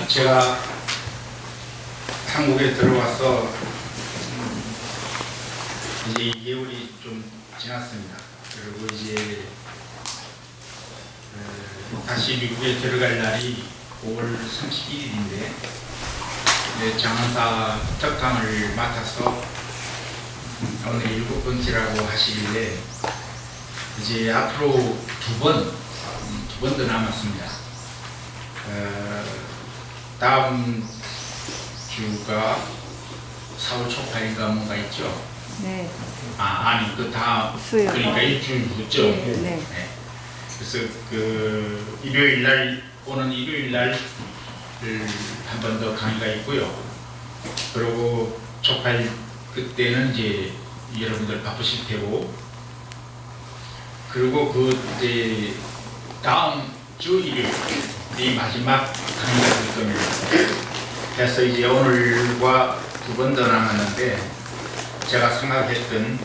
제가 한국에 들어와서 이제 2개월이 좀 지났습니다. 그리고 이제 다시 미국에 들어갈 날이 5월 31일인데 장원사 특강을 맡아서 오늘 7번째라고 하시길래 이제 앞으로 두 번 더 남았습니다. 다음 주가 4월 초파인가 뭔가 있죠? 네. 아니 그 다음 수요. 그러니까 일주일 후죠. 네. 그래서 그 일요일 날 오는 일요일 날 한 번 더 강의가 있고요. 그리고 초파일 그때는 이제 여러분들 바쁘실 테고, 그리고 그 이제 다음 주 일요일이 마지막 강의가 될 겁니다. 그래서 이제 오늘과 두 번 더 남았는데 제가 생각했던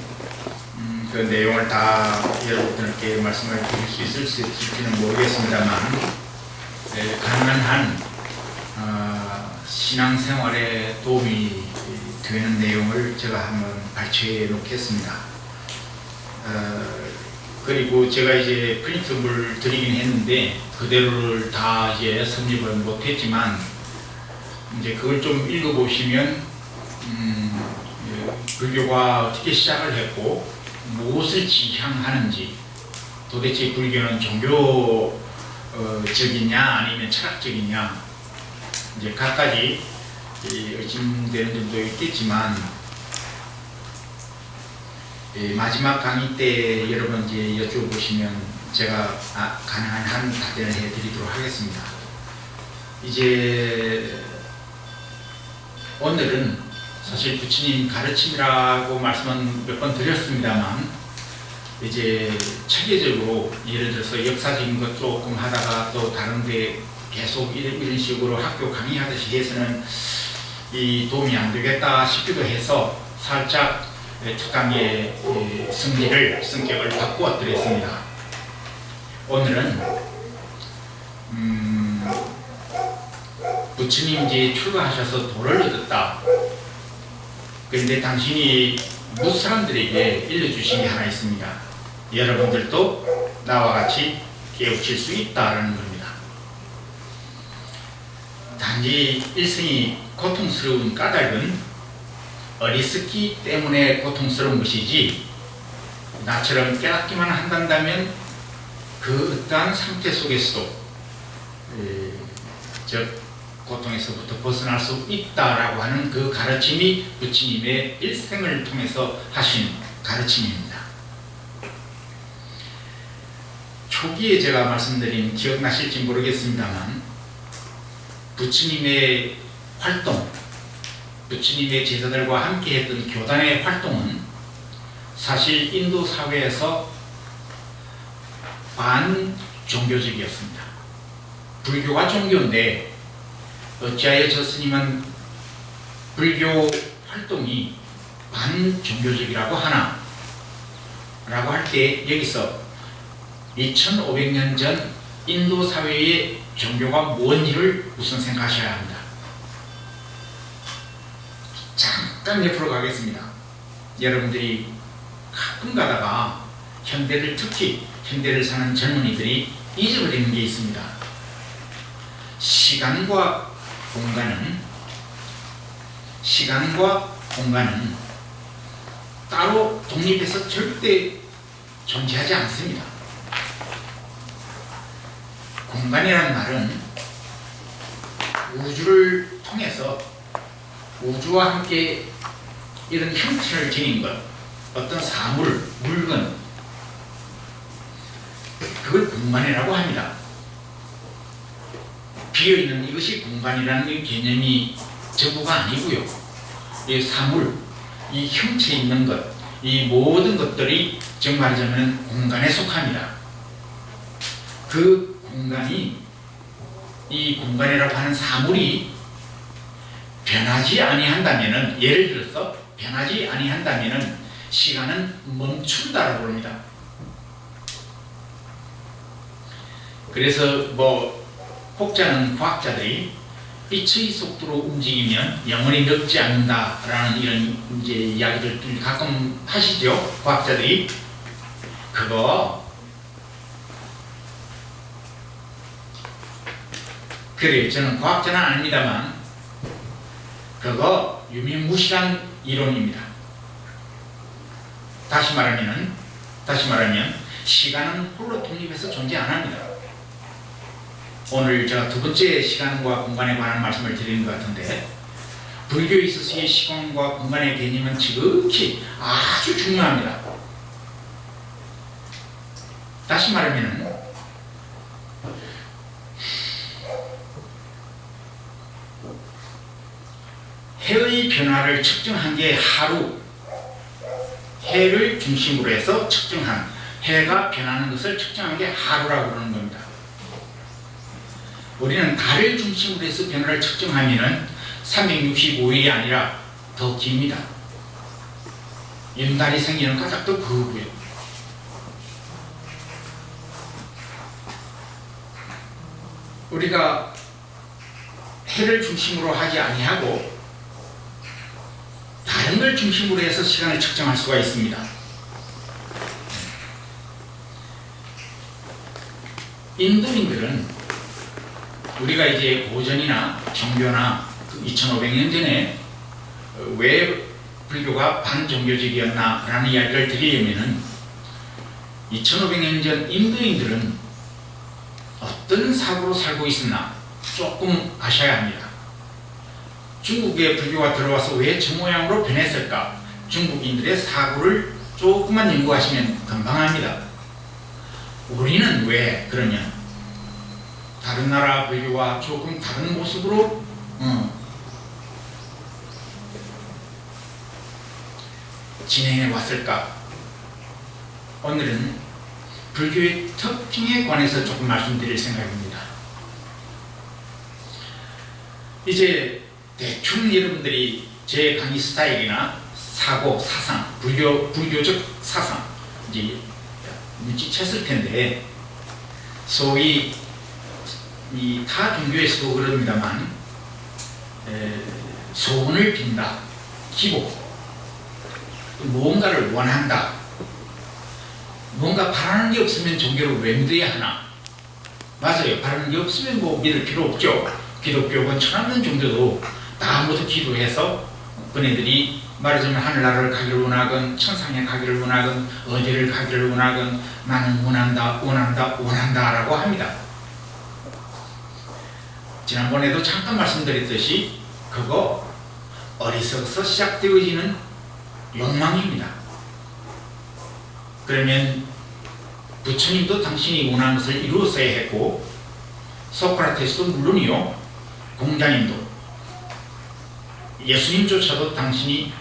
그 내용을 다 여러분들께 말씀을 드릴 수 있을지는 모르겠습니다만, 가능한 한 신앙생활에 도움이 되는 내용을 제가 한번 발췌해 놓겠습니다. 그리고 제가 이제 프린트물 드리긴 했는데 그대로를 다 이제 섭립을 못했지만, 이제 그걸 좀 읽어보시면 불교가 어떻게 시작을 했고 무엇을 지향하는지, 도대체 불교는 종교적이냐 아니면 철학적이냐, 이제 각가지 의심되는 점도 있겠지만, 마지막 강의 때 여러분 이제 여쭤보시면 제가 가능한 한 답변을 해드리도록 하겠습니다. 이제 오늘은 사실 부처님 가르침이라고 말씀은 몇 번 드렸습니다만, 이제 체계적으로 예를 들어서 역사적인 것 조금 하다가 또 다른데 계속 이런 식으로 학교 강의하듯이 해서는 이 도움이 안 되겠다 싶기도 해서 살짝 특강의 성격을 바꾸어 드렸습니다. 오늘은 부처님 이제 출가하셔서 도를 얻었다. 그런데 당신이 무슨 사람들에게 일러주신 게 하나 있습니다. 여러분들도 나와 같이 깨우칠 수 있다라는 겁니다. 단지 일생이 고통스러운 까닭은 어리석기 때문에 고통스러운 것이지, 나처럼 깨닫기만 한다면 그 어떠한 상태 속에서도 고통에서부터 벗어날 수 있다라고 하는 그 가르침이 부처님의 일생을 통해서 하신 가르침입니다. 초기에 제가 말씀드린, 기억나실지 모르겠습니다만, 부처님의 활동, 부처님의 제자들과 함께 했던 교단의 활동은 사실 인도 사회에서 반종교적이었습니다. 불교가 종교인데 어찌하여 저 스님은 불교 활동이 반종교적이라고 하나? 라고 할 때 여기서 2500년 전 인도 사회의 종교가 뭔지를 우선 생각하셔야 합니다. 잠깐 옆으로 가겠습니다. 여러분들이 가끔 가다가 현대를, 특히 현대를 사는 젊은이들이 잊어버리는 게 있습니다. 시간과 공간은 따로 독립해서 절대 존재하지 않습니다. 공간이라는 말은 우주를 통해서 우주와 함께 이런 형체를 지닌 것, 어떤 사물, 물건, 그걸 공간이라고 합니다. 비어있는 이것이 공간이라는 개념이 전부가 아니고요. 이 사물, 이 형체 있는 것, 이 모든 것들이 정말 말하자면 공간에 속합니다. 그 공간이, 이 공간이라고 하는 사물이 변하지 아니한다면은, 예를 들어서 변하지 아니한다면은 시간은 멈춘다라고 합니다. 그래서 혹자는 과학자들이 빛의 속도로 움직이면 영원히 늙지 않는다라는 이런 이제 이야기들 가끔 하시죠, 과학자들이. 그래요. 저는 과학자는 아닙니다만 그거 유명무실한 이론입니다. 다시 말하면 시간은 홀로 독립해서 존재 안 합니다. 오늘 제가 두 번째 시간과 공간에 관한 말씀을 드리는 것 같은데, 불교에 있어서의 시간과 공간의 개념은 지극히 아주 중요합니다. 다시 말하면 해의 변화를 측정한 게 하루, 해를 중심으로 해서 측정한, 해가 변하는 것을 측정한 게 하루라고 그러는 겁니다. 우리는 달을 중심으로 해서 변화를 측정하면 365일이 아니라 더 깁니다. 윤달이 생기는 까닭도 그거고요. 우리가 해를 중심으로 하지 아니하고 다른 걸 중심으로 해서 시간을 측정할 수가 있습니다. 인도인들은 우리가 이제 고전이나 정교나 2500년 전에 왜 불교가 반종교적이었나 라는 이야기를 드리려면 2500년 전 인도인들은 어떤 사고로 살고 있었나 조금 아셔야 합니다. 중국에 불교가 들어와서 왜 저 모양으로 변했을까? 중국인들의 사고를 조금만 연구하시면 금방 합니다. 우리는 왜 그러냐? 다른 나라 불교와 조금 다른 모습으로 진행해 왔을까? 오늘은 불교의 특징에 관해서 조금 말씀드릴 생각입니다. 이제 대충 여러분들이 제 강의 스타일이나 사고, 사상, 불교적 사상 이제 눈치챘을 텐데, 소위 이 타 종교에서도 그럽니다만 소원을 빈다, 기복, 무언가를 원한다, 뭔가 바라는 게 없으면 종교를 왜 믿어야 하나? 맞아요. 바라는 게 없으면 뭐 믿을 필요 없죠. 기독교건 천없는 종교도 다 모두 기도해서 그네들이 말하자면 하늘나라를 가기를 원하건 천상에 가기를 원하건 어디를 가기를 원하건 나는 원한다 라고 합니다. 지난번에도 잠깐 말씀드렸듯이 그거 어리석어서 시작되어지는 욕망입니다. 그러면 부처님도 당신이 원하는 것을 이루었어야 했고, 소크라테스도 물론이요, 공자님도, 예수님조차도 당신이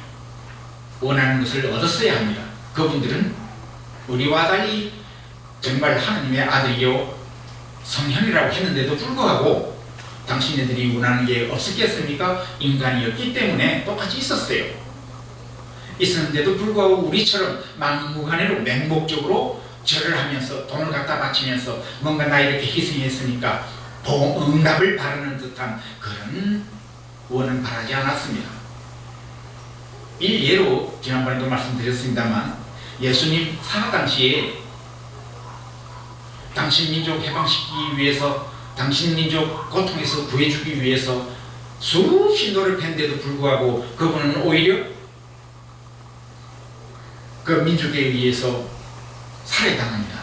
원하는 것을 얻었어야 합니다. 그분들은 우리와 달리 정말 하느님의 아들이요 성현이라고 했는데도 불구하고 당신네들이 원하는 게 없었겠습니까? 인간이었기 때문에 똑같이 있었어요. 있었는데도 불구하고 우리처럼 막무가내로 맹목적으로 절을 하면서 돈을 갖다 바치면서 뭔가 나 이렇게 희생했으니까 응답을 바라는 듯한 그런 원은 바라지 않았습니다. 일예로 지난번에도 말씀드렸습니다만, 예수님 살아 당시에 당신 민족 해방시키기 위해서, 당신 민족 고통에서 구해주기 위해서 수십 노를 팼데도 불구하고 그분은 오히려 그 민족에 의해서 살해당합니다.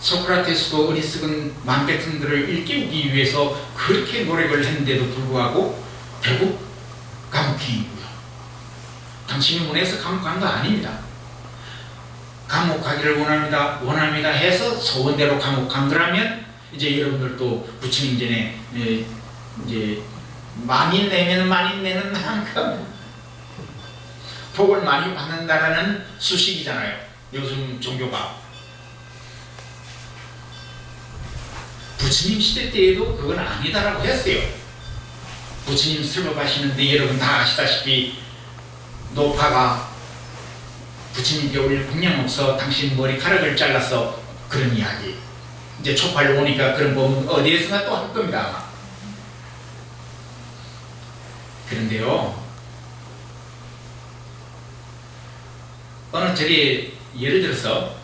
소크라테스도 어리석은 망백성들을 일깨우기 위해서 그렇게 노력을 했는데도 불구하고 결국 감옥행이고요. 당신이 원해서 감옥 간 거 아닙니다. 감옥 가기를 원합니다 해서 소원대로 감옥 간 거라면 이제 여러분들도 부처님 전에 이제 많이 내면 많이 내는 만큼 복을 많이 받는다라는 수식이잖아요. 요즘 종교가. 부처님 시대 때에도 그건 아니다라고 했어요. 부처님 설법하시는데 여러분 다 아시다시피 노파가 부처님께 올릴 공양 없어 당신 머리카락을 잘라서 그런 이야기. 이제 초팔로 오니까 그런 법은 어디에서나 또 할 겁니다. 아마. 그런데요, 어느 절에 예를 들어서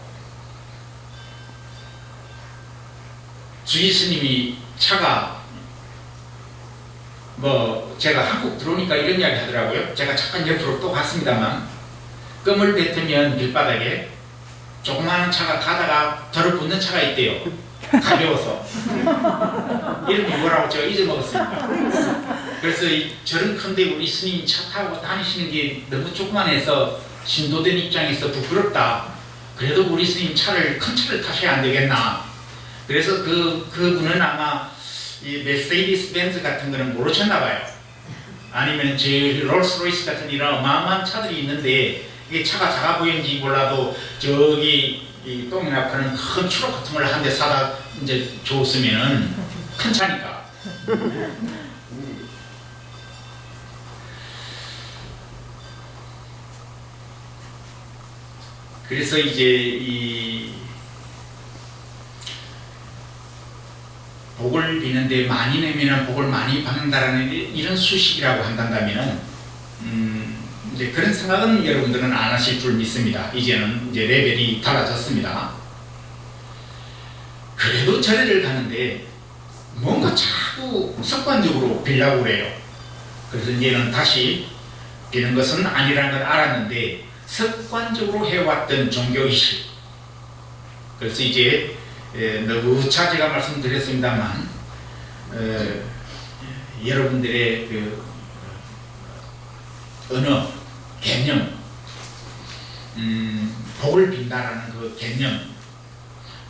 주의 스님이 차가 제가 한국 들어오니까 이런 이야기 하더라고요. 제가 잠깐 옆으로 또 갔습니다만, 껌을 뱉으면 길바닥에 조그마한 차가 가다가 들어붙는 차가 있대요. 가벼워서. 이름이 뭐라고 제가 잊어먹었습니다. 그래서 저런 큰데 우리 스님이 차 타고 다니시는 게 너무 조그만해서 신도된 입장에서 부끄럽다. 그래도 우리 스님 큰 차를 타셔야 안 되겠나. 그래서 그분은 아마 이 메르세디스 벤츠 같은 거는 모르셨나 봐요. 아니면 제 롤스로이스 같은 이런 어마어마한 차들이 있는데, 이게 차가 작아 보이는지 몰라도 저기 이 똥이나 파는 큰 추록 같은 걸 한 대 사다 이제 줬으면은 큰 차니까. 그래서 이제 이 복을 비는데 많이 내면 복을 많이 받는다라는 이런 수식이라고 한다면은 이제 그런 생각은 여러분들은 안 하실 줄 믿습니다. 이제는 이제 레벨이 달라졌습니다. 그래도 절에를 가는데 뭔가 자꾸 습관적으로 빌려고 그래요. 그래서 이제는 다시 비는 것은 아니라는 걸 알았는데 습관적으로 해왔던 종교의식. 그래서 이제 너무차 제가 말씀드렸습니다만 여러분들의 그 언어, 개념, 복을 빈다라는 그 개념,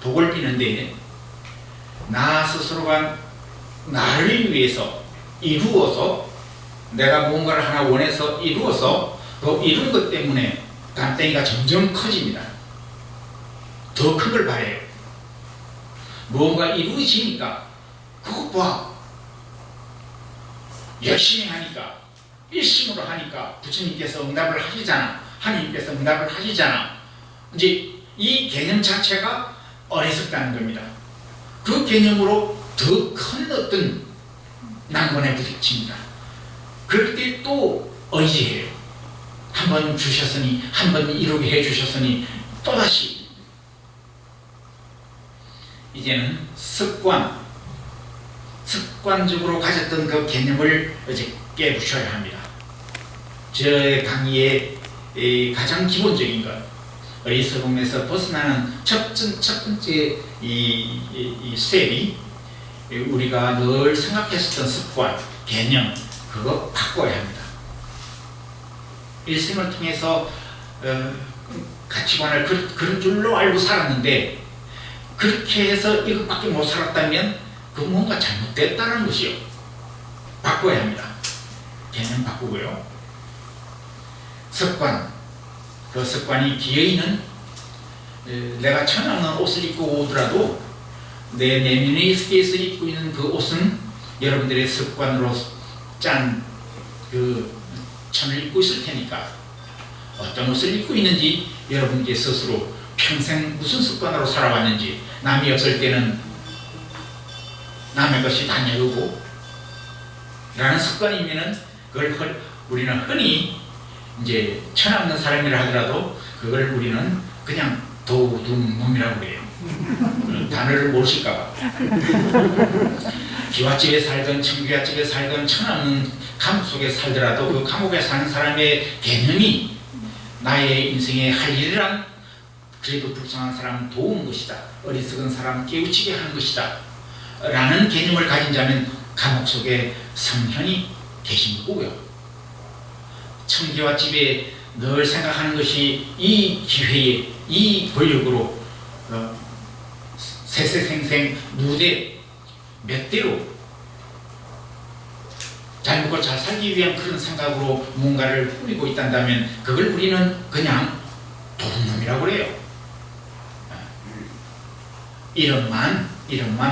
복을 비는데 나 스스로가 나를 위해서 이루어서 내가 무언가를 하나 원해서 이루어서 그 이룬 것 때문에 간땡이가 점점 커집니다. 더 큰 걸 바래요. 무언가 이루어지니까 그거 봐. 열심히 하니까 일심으로 하니까 부처님께서 응답을 하시잖아. 하나님께서 응답을 하시잖아. 이제 이 개념 자체가 어리석다는 겁니다. 그 개념으로 더 큰 어떤 난관에 부딪힙니다. 그럴 때 또 의지해요. 한 번 주셨으니, 한 번 이루게 해주셨으니 또다시. 이제는 습관적으로 가졌던 그 개념을 이제 깨부셔야 합니다. 제 강의의 가장 기본적인 것, 어리석음에서 벗어나는 첫 번째 이 스텝이 우리가 늘 생각했었던 습관, 개념, 그거 바꿔야 합니다. 일생을 통해서 가치관을 그런 줄로 알고 살았는데 그렇게 해서 이것밖에 못 살았다면 그 뭔가 잘못됐다는 것이요. 바꿔야 합니다. 개념 바꾸고요. 습관, 그 습관이 기어이는 내가 천하는 옷을 입고 오더라도 내 내면에 입고 있는 그 옷은 여러분들의 습관으로 짠 그 천을 입고 있을 테니까 어떤 옷을 입고 있는지 여러분께 스스로 평생 무슨 습관으로 살아왔는지, 남이 없을 때는 남의 것이 다 내놓고 라는 습관이면은 그걸 우리는 흔히 이제 천없는 사람이라 하더라도 그걸 우리는 그냥 도둑놈이라고 그래요. 단어를 모르실까봐. 기와집에 살던 청귀와집에 살던 천없는 감옥 속에 살더라도 그 감옥에 사는 사람의 개념이 나의 인생에 할 일이란 그래도 불쌍한 사람은 도우는 것이다. 어리석은 사람은 깨우치게 하는 것이다. 라는 개념을 가진 자는 감옥 속에 성현이 계신 거고요. 청귀와집에 늘 생각하는 것이 이 기회에 이 권력으로 세세생생 누대 몇 대로 잘 먹고 잘 살기 위한 그런 생각으로 뭔가를 꾸미고 있다면 그걸 우리는 그냥 도둑놈이라고 그래요. 이름만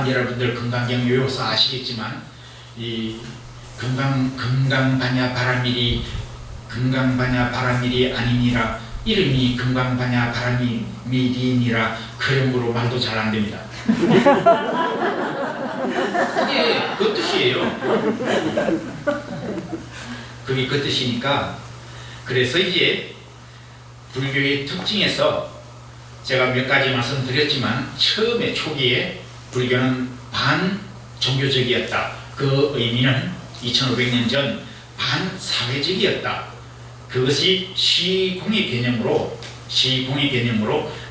여러분들 건강경 외워서 아시겠지만 이 건강반야 바라밀이 아니니라. 이름이 건강반야 바라밀이니라. 그러므로 말도 잘 안 됩니다. 그게 그 뜻이에요. 그게 그 뜻이니까. 그래서 이제 불교의 특징에서 제가 몇 가지 말씀드렸지만 처음에 초기에 불교는 반종교적이었다. 그 의미는 2500년 전 반사회적이었다. 그것이 시공의 개념으로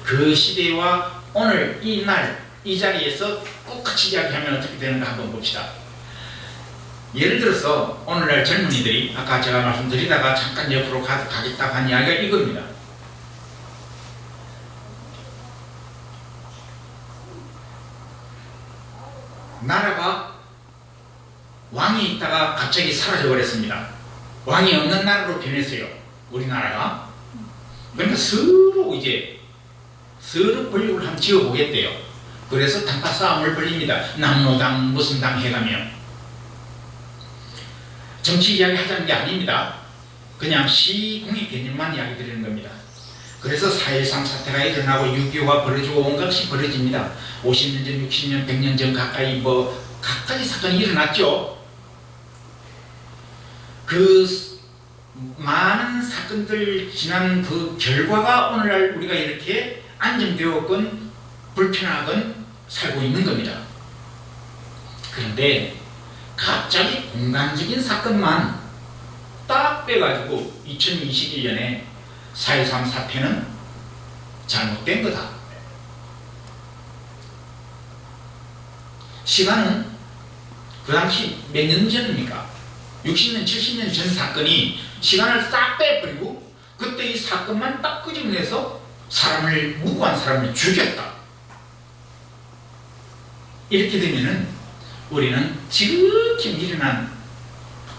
그 시대와 오늘 이날 이 자리에서 똑같이 이야기하면 어떻게 되는가 한번 봅시다. 예를 들어서 오늘날 젊은이들이 아까 제가 말씀드리다가 잠깐 옆으로 가겠다고 한 이야기가 이겁니다. 나라가 왕이 있다가 갑자기 사라져 버렸습니다. 왕이 없는 나라로 변했어요. 우리나라가. 그러니까 서로 권력을 한번 지어보겠대요. 그래서 단가 싸움을 벌립니다. 남로당 무슨 당 해가며. 정치 이야기 하자는 게 아닙니다. 그냥 시공의 개념만 이야기 드리는 겁니다. 그래서 4.13 사태가 일어나고 6.25가 벌어지고 온갖 것이 벌어집니다. 50년 전, 60년, 100년 전 가까이 각가지 사건이 일어났죠. 그 많은 사건들 지난 그 결과가 오늘날 우리가 이렇게 안정되었건 불편하건 살고 있는 겁니다. 그런데 갑자기 공간적인 사건만 딱 빼가지고 2021년에 4.13 사태는 잘못된 거다. 시간은 그 당시 몇 년 전입니까? 60년, 70년 전 사건이 시간을 싹 빼버리고 그때 이 사건만 딱 끄집어내서 무고한 사람을 죽였다. 이렇게 되면은 우리는 지극히 미련한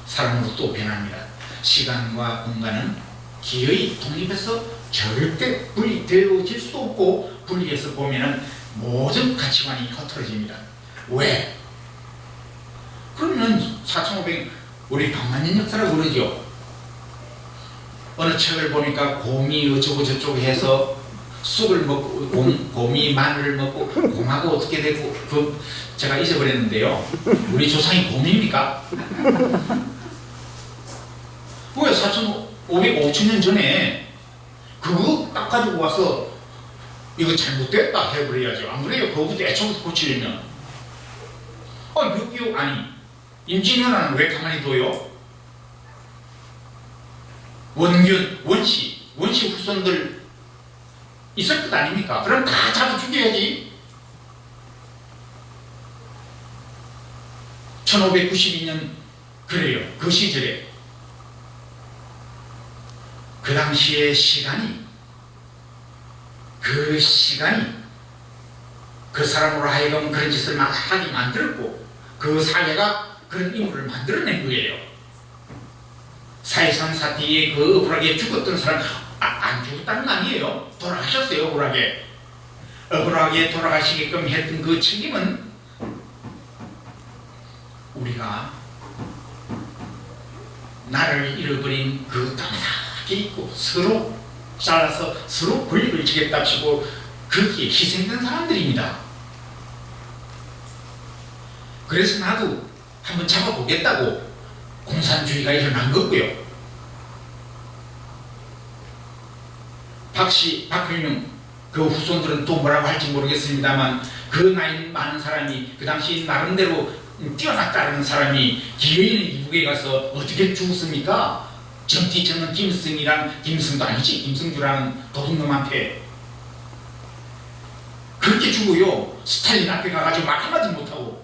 사람으로 또 변합니다. 시간과 공간은 기어이 독립해서 절대 분리되어질 수 없고, 분리해서 보면은 모든 가치관이 흐트러집니다. 왜? 그러면 4500 우리 백만년 역사라고 그러죠. 어느 책을 보니까 곰이 어쩌고 저쩌고 해서 쑥을 먹고 곰이 마늘을 먹고 곰하고 어떻게 되고 제가 잊어버렸는데요. 우리 조상이 곰입니까? 왜 4500-5000년 전에 그거 딱 가지고 와서 이거 잘못됐다 해버려야죠. 안 그래요? 그거부터 애초부터 고치려면 6.25 아니 임진왜란은 왜 가만히 둬요? 원균, 원시 후손들 있을 것 아닙니까? 그럼 다 잡아 죽여야지. 1592년 그래요. 그 시절에 그 당시의 시간이 그 사람으로 하여금 그런 짓을 하게 만들었고 그 사회가 그런 인물을 만들어낸 거예요. 4.13 사태에 그 억울하게 죽었던 사람 안 죽었다는 거 아니에요. 돌아가셨어요. 억울하게 돌아가시게끔 했던 그 책임은 우리가 나를 잃어버린 그 까맣게 있고 서로 잘라서 서로 권력을 지겠답시고 거기에 희생된 사람들입니다. 그래서 나도 한번 잡아보겠다고 공산주의가 일어난 거고요. 박필룡 그 후손들은 또 뭐라고 할지 모르겠습니다만 그 나이 많은 사람이 그 당시 나름대로 뛰어났다는 사람이 기어있는 이북에 가서 어떻게 죽었습니까? 정티처는 김승도 아니지, 김승주라는 도둑놈한테 그렇게 죽어요. 스탈린 앞에 가가지고 말 한마디 못하고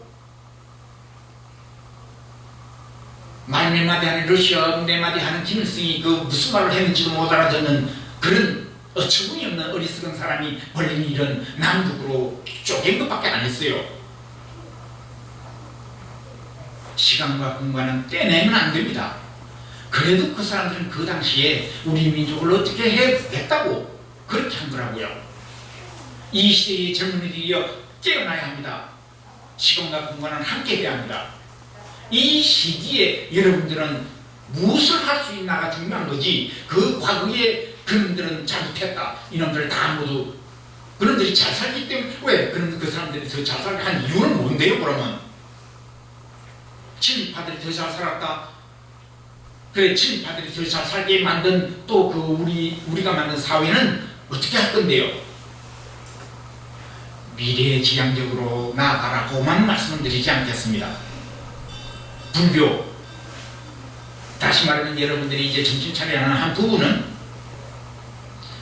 말 몇 마디 하는 러시아 몇 마디 하는 김일성이 그 무슨 말을 했는지도 못 알아듣는 그런 어처구니 없는 어리석은 사람이 벌린 일은 남북으로 쪼갠 것밖에 안 했어요. 시간과 공간은 떼내면 안 됩니다. 그래도 그 사람들은 그 당시에 우리 민족을 어떻게 했다고 그렇게 한 거라고요. 이 시대의 젊은이들이여 깨어나야 합니다. 시간과 공간은 함께 해야 합니다. 이 시기에 여러분들은 무엇을 할 수 있나가 중요한 거지, 그 과거에 그놈들은 잘못했다, 이놈들 다 모두 그놈들이 잘 살기 때문에, 왜 그럼 그 사람들이 더 잘 살게 한 이유는 뭔데요? 그러면 친일파들이 더 잘 살았다, 그래 친인파들이 더 잘 살게 만든 또 그 우리가 만든 사회는 어떻게 할 건데요? 미래지향적으로 나아가라고만 말씀을 드리지 않겠습니다. 불교, 다시 말하면 여러분들이 이제 정신 차려야 하는 한 부분은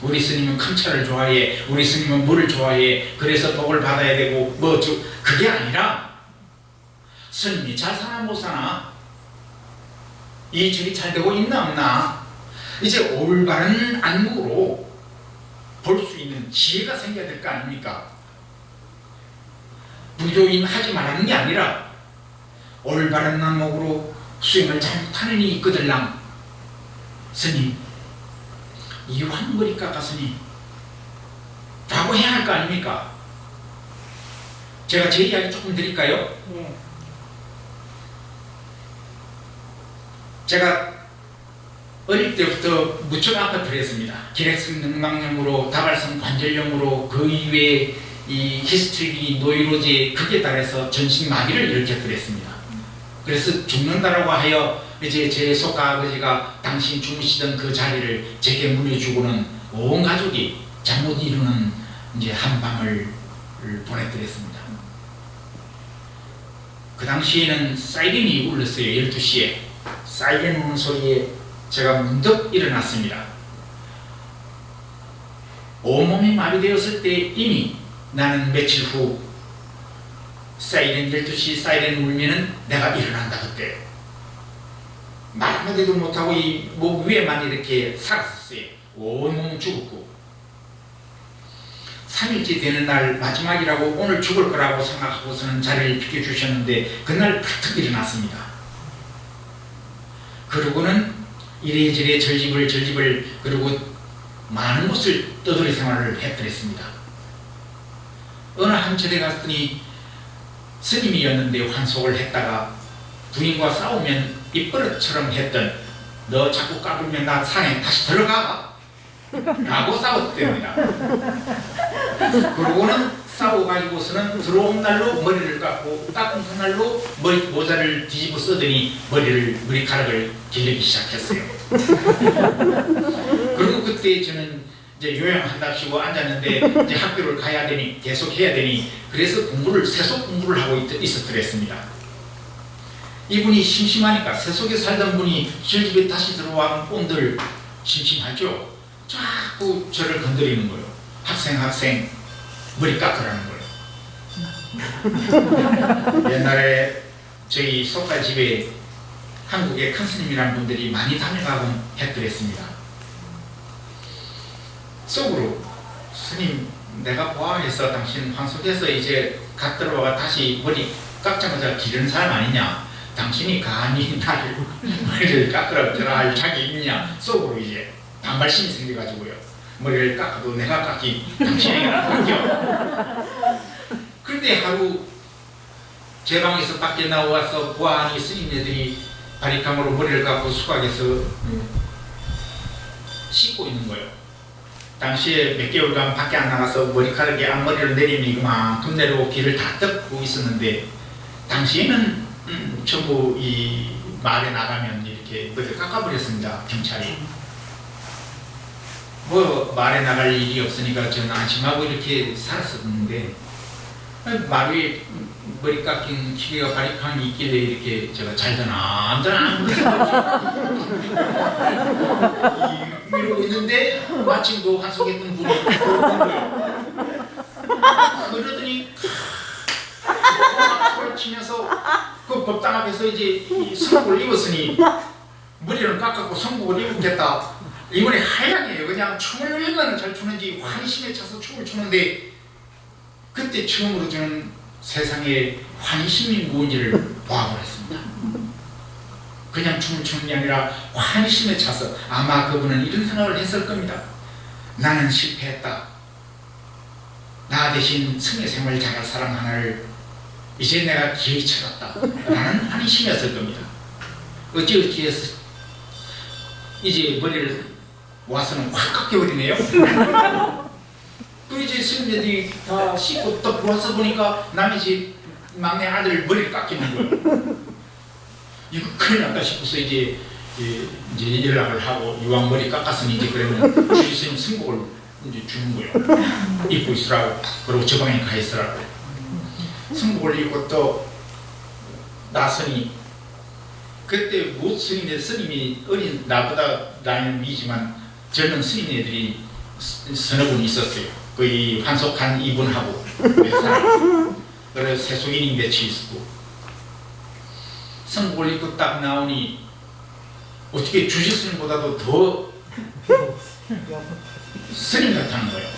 우리 스님은 큰 차를 좋아해, 우리 스님은 물을 좋아해, 그래서 복을 받아야 되고 그게 아니라 스님이 잘 사나 못 사나, 이 절이 잘 되고 있나 없나, 이제 올바른 안목으로 볼 수 있는 지혜가 생겨야 될 거 아닙니까? 불교인 하지 말라는 게 아니라 올바른 안목으로 수행을 잘못하는 이 있거들랑, 스님 이왕 머리 깎았으니 라고 해야 할 거 아닙니까? 제가 제 이야기 조금 드릴까요? 네. 제가 어릴 때부터 무척 아파트를 했습니다. 기렉성 능망염으로, 다발성 관절염으로, 그 이외에 이 히스트리 노이로제 극에 따라서 전신 마비를 일으켰더랬습니다. 그래서 죽는다라고 하여 이제 제 조카 아버지가 당신 주무시던 그 자리를 제게 물려주고는 온 가족이 잠 못 이루는 이제 한밤을 보냈더랬습니다. 그 당시에는 사이렌이 울렸어요. 12시에 사이렌 우는 소리에 제가 문득 일어났습니다. 온몸이 마비되었을 때 이미 나는 며칠 후 사이렌 12시 사이렌 울면은 내가 일어난다 그때. 말 한마디도 못하고 이 목 위에만 이렇게 살았었어요. 온몸은 죽었고 3일째 되는 날 마지막이라고 오늘 죽을 거라고 생각하고서는 자리를 비켜주셨는데 그날 벌떡 일어났습니다. 그러고는 이래저래 절집을 그리고 많은 곳을 떠돌이 생활을 했더랬습니다. 어느 한 절에 갔더니 스님이었는데 환속을 했다가 부인과 싸우면 입버릇처럼 했던 너 자꾸 까불면 나 산에 다시 들어가 라고 싸웠답니다. 그러고는 싸워가지고서는 들어온 날로 머리를 깎고 깎은 그날로 모자를 뒤집어 쓰더니 머리카락을 길르기 시작했어요. 그리고 그때 저는 이제 요양한답시고 앉았는데 이제 학교를 가야 되니 계속 해야 되니 그래서 세속 공부를 하고 있었더랬습니다. 이분이 심심하니까 세속에 살던 분이 저집에 다시 들어와 온들 심심하죠. 자꾸 저를 건드리는 거예요. 학생 머리 깎으라는 거예요. 옛날에 저희 속가 집에 한국의 큰 스님이라는 분들이 많이 다녀가곤 했더랬습니다. 속으로 스님 내가 보아해서 당신 황속해서 이제 갓 들어와가 다시 머리 깎자마자 기르는 사람 아니냐, 당신이 감히 나를 머리를 깎으라고 저라 할 자기 있냐, 속으로 이제 반발심이 생겨가지고요. 머리를 깎아도 내가 깎기 당신에게 깎여. 그런데 하루 제 방에서 밖에 나와서 보아하니 스님네들이 바리캉으로 머리를 깎고 수각해서 씻고 있는 거예요. 당시에 몇 개월간 밖에 안 나가서 머리카락이 앞머리를 내리면 이만큼 내려오고 귀를 다 덮고 있었는데 당시에는 전부 이 마을에 나가면 이렇게 머리를 깎아버렸습니다. 경찰이. 뭐 마을에 나갈 일이 없으니까 저는 안심하고 이렇게 살았었는데 말 위에 머리 깎인 기계가 바리캉이 있길래 이렇게 제가 잘 되나 안 되나 이러고 있는데 마침 그 환속했던 분이 들어온 거예요. 그러더니 소리 치면서 그 법당 앞에서 이제 이 성복을 입었으니 머리를 깎았고 성복을 입었겠다. 이번에 하얀이에요. 그냥 춤을 얼마나 잘 추는지 환심에 차서 춤을 추는데 그때 처음으로 저는 세상에 환심이 뭔지를 보아버렸습니다. 그냥 춤을 추는 게 아니라 환심에 차서 아마 그분은 이런 생각을 했을 겁니다. 나는 실패했다. 나 대신 성의 생활 잘할 사람 하나를 이제 내가 기회를 찾았다. 라는 환심이었을 겁니다. 어찌어찌해서 이제 머리를 와서는 확 깎여버리네요. 그 이제 스님들이 다 씻고 딱 들어와서 보니까 남의 집 막내 아들 머리를 깎이는 거예요. 이거 큰일 났다 싶어서 이제 이제 연락을 하고 이왕 머리 깎았으니 이제 그러면 주지스님 승복을 이제 주는 거예요. 입고 있으라고. 그리고 저 방에 가 있으라고. 승복을 입고 또 나서니 그때 못 스님의 스님이 어린 나보다 나이는 위지만 젊은 스님애들이 서너 분 있었어요. 거의 환속한 이분하고 몇 사람. 그래서 세속인이 몇이 있었고 승복을 입고 딱 나오니 어떻게 주지스님보다도 더 스님 같다는 거예요.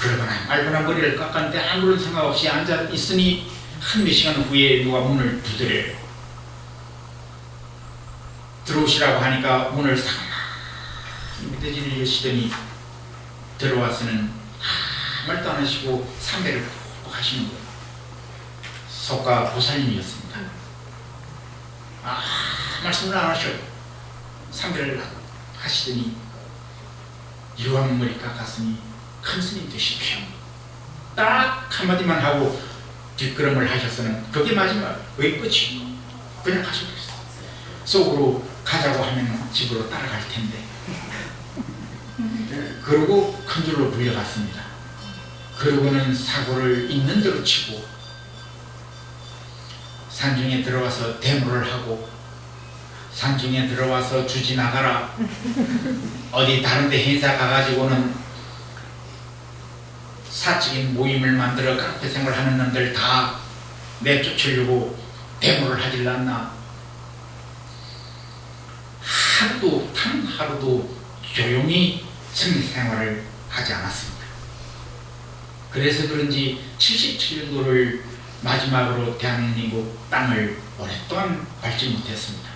그러거나 말거나 머리를 깎았는데 아무런 생각 없이 앉아 있으니 한 몇 시간 후에 누가 문을 두드려요. 들어오시라고 하니까 문을 싹 밑에지를 여시더니 들어와서는 아무 말도 안 하시고 삼배를 푹 하시는 거예요. 석가 보살님이었습니다. 말씀을 안 하셔요. 삼배를 하시더니 이왕 머리 깎았으니 큰 스님 되십시오. 딱 한마디만 하고 뒷걸음을 하셔서는 그게 마지막 왜 끝이고 그냥 가셔버렸어요. 속으로 가자고 하면 집으로 따라갈 텐데 그러고 큰 줄로 불려갔습니다. 그러고는 사고를 있는 대로 치고 산중에 들어와서 대모를 하고 산중에 들어와서 주지 나가라 어디 다른 데 행사 가가지고는 사적인 모임을 만들어 카페 생활하는 놈들 다 내쫓으려고 대모를 하질 않나. 하루도 단 하루도 조용히 승리 생활을 하지 않았습니다. 그래서 그런지 77년도를 마지막으로 대한민국 땅을 오랫동안 밟지 못했습니다.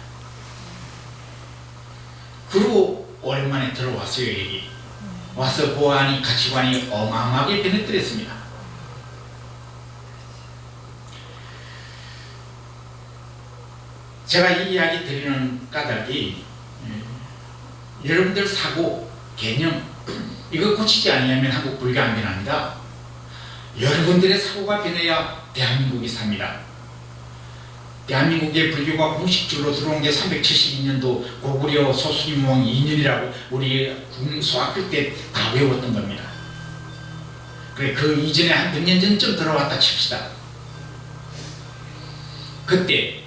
그리고 오랜만에 들어왔어요. 여기 와서 보아하니 가치관이 어마어마하게 변했더랬습니다. 제가 이 이야기 드리는 까닭이 여러분들 사고, 개념 이거 고치지 아니하면 한국 불교 안 변합니다. 여러분들의 사고가 변해야 대한민국이 삽니다. 대한민국에 불교가 공식적으로 들어온 게 372년도 고구려 소수림왕 2년이라고 우리 소학교 때 다 외웠던 겁니다. 그래 그 이전에 한 100년 전쯤 들어왔다 칩시다. 그때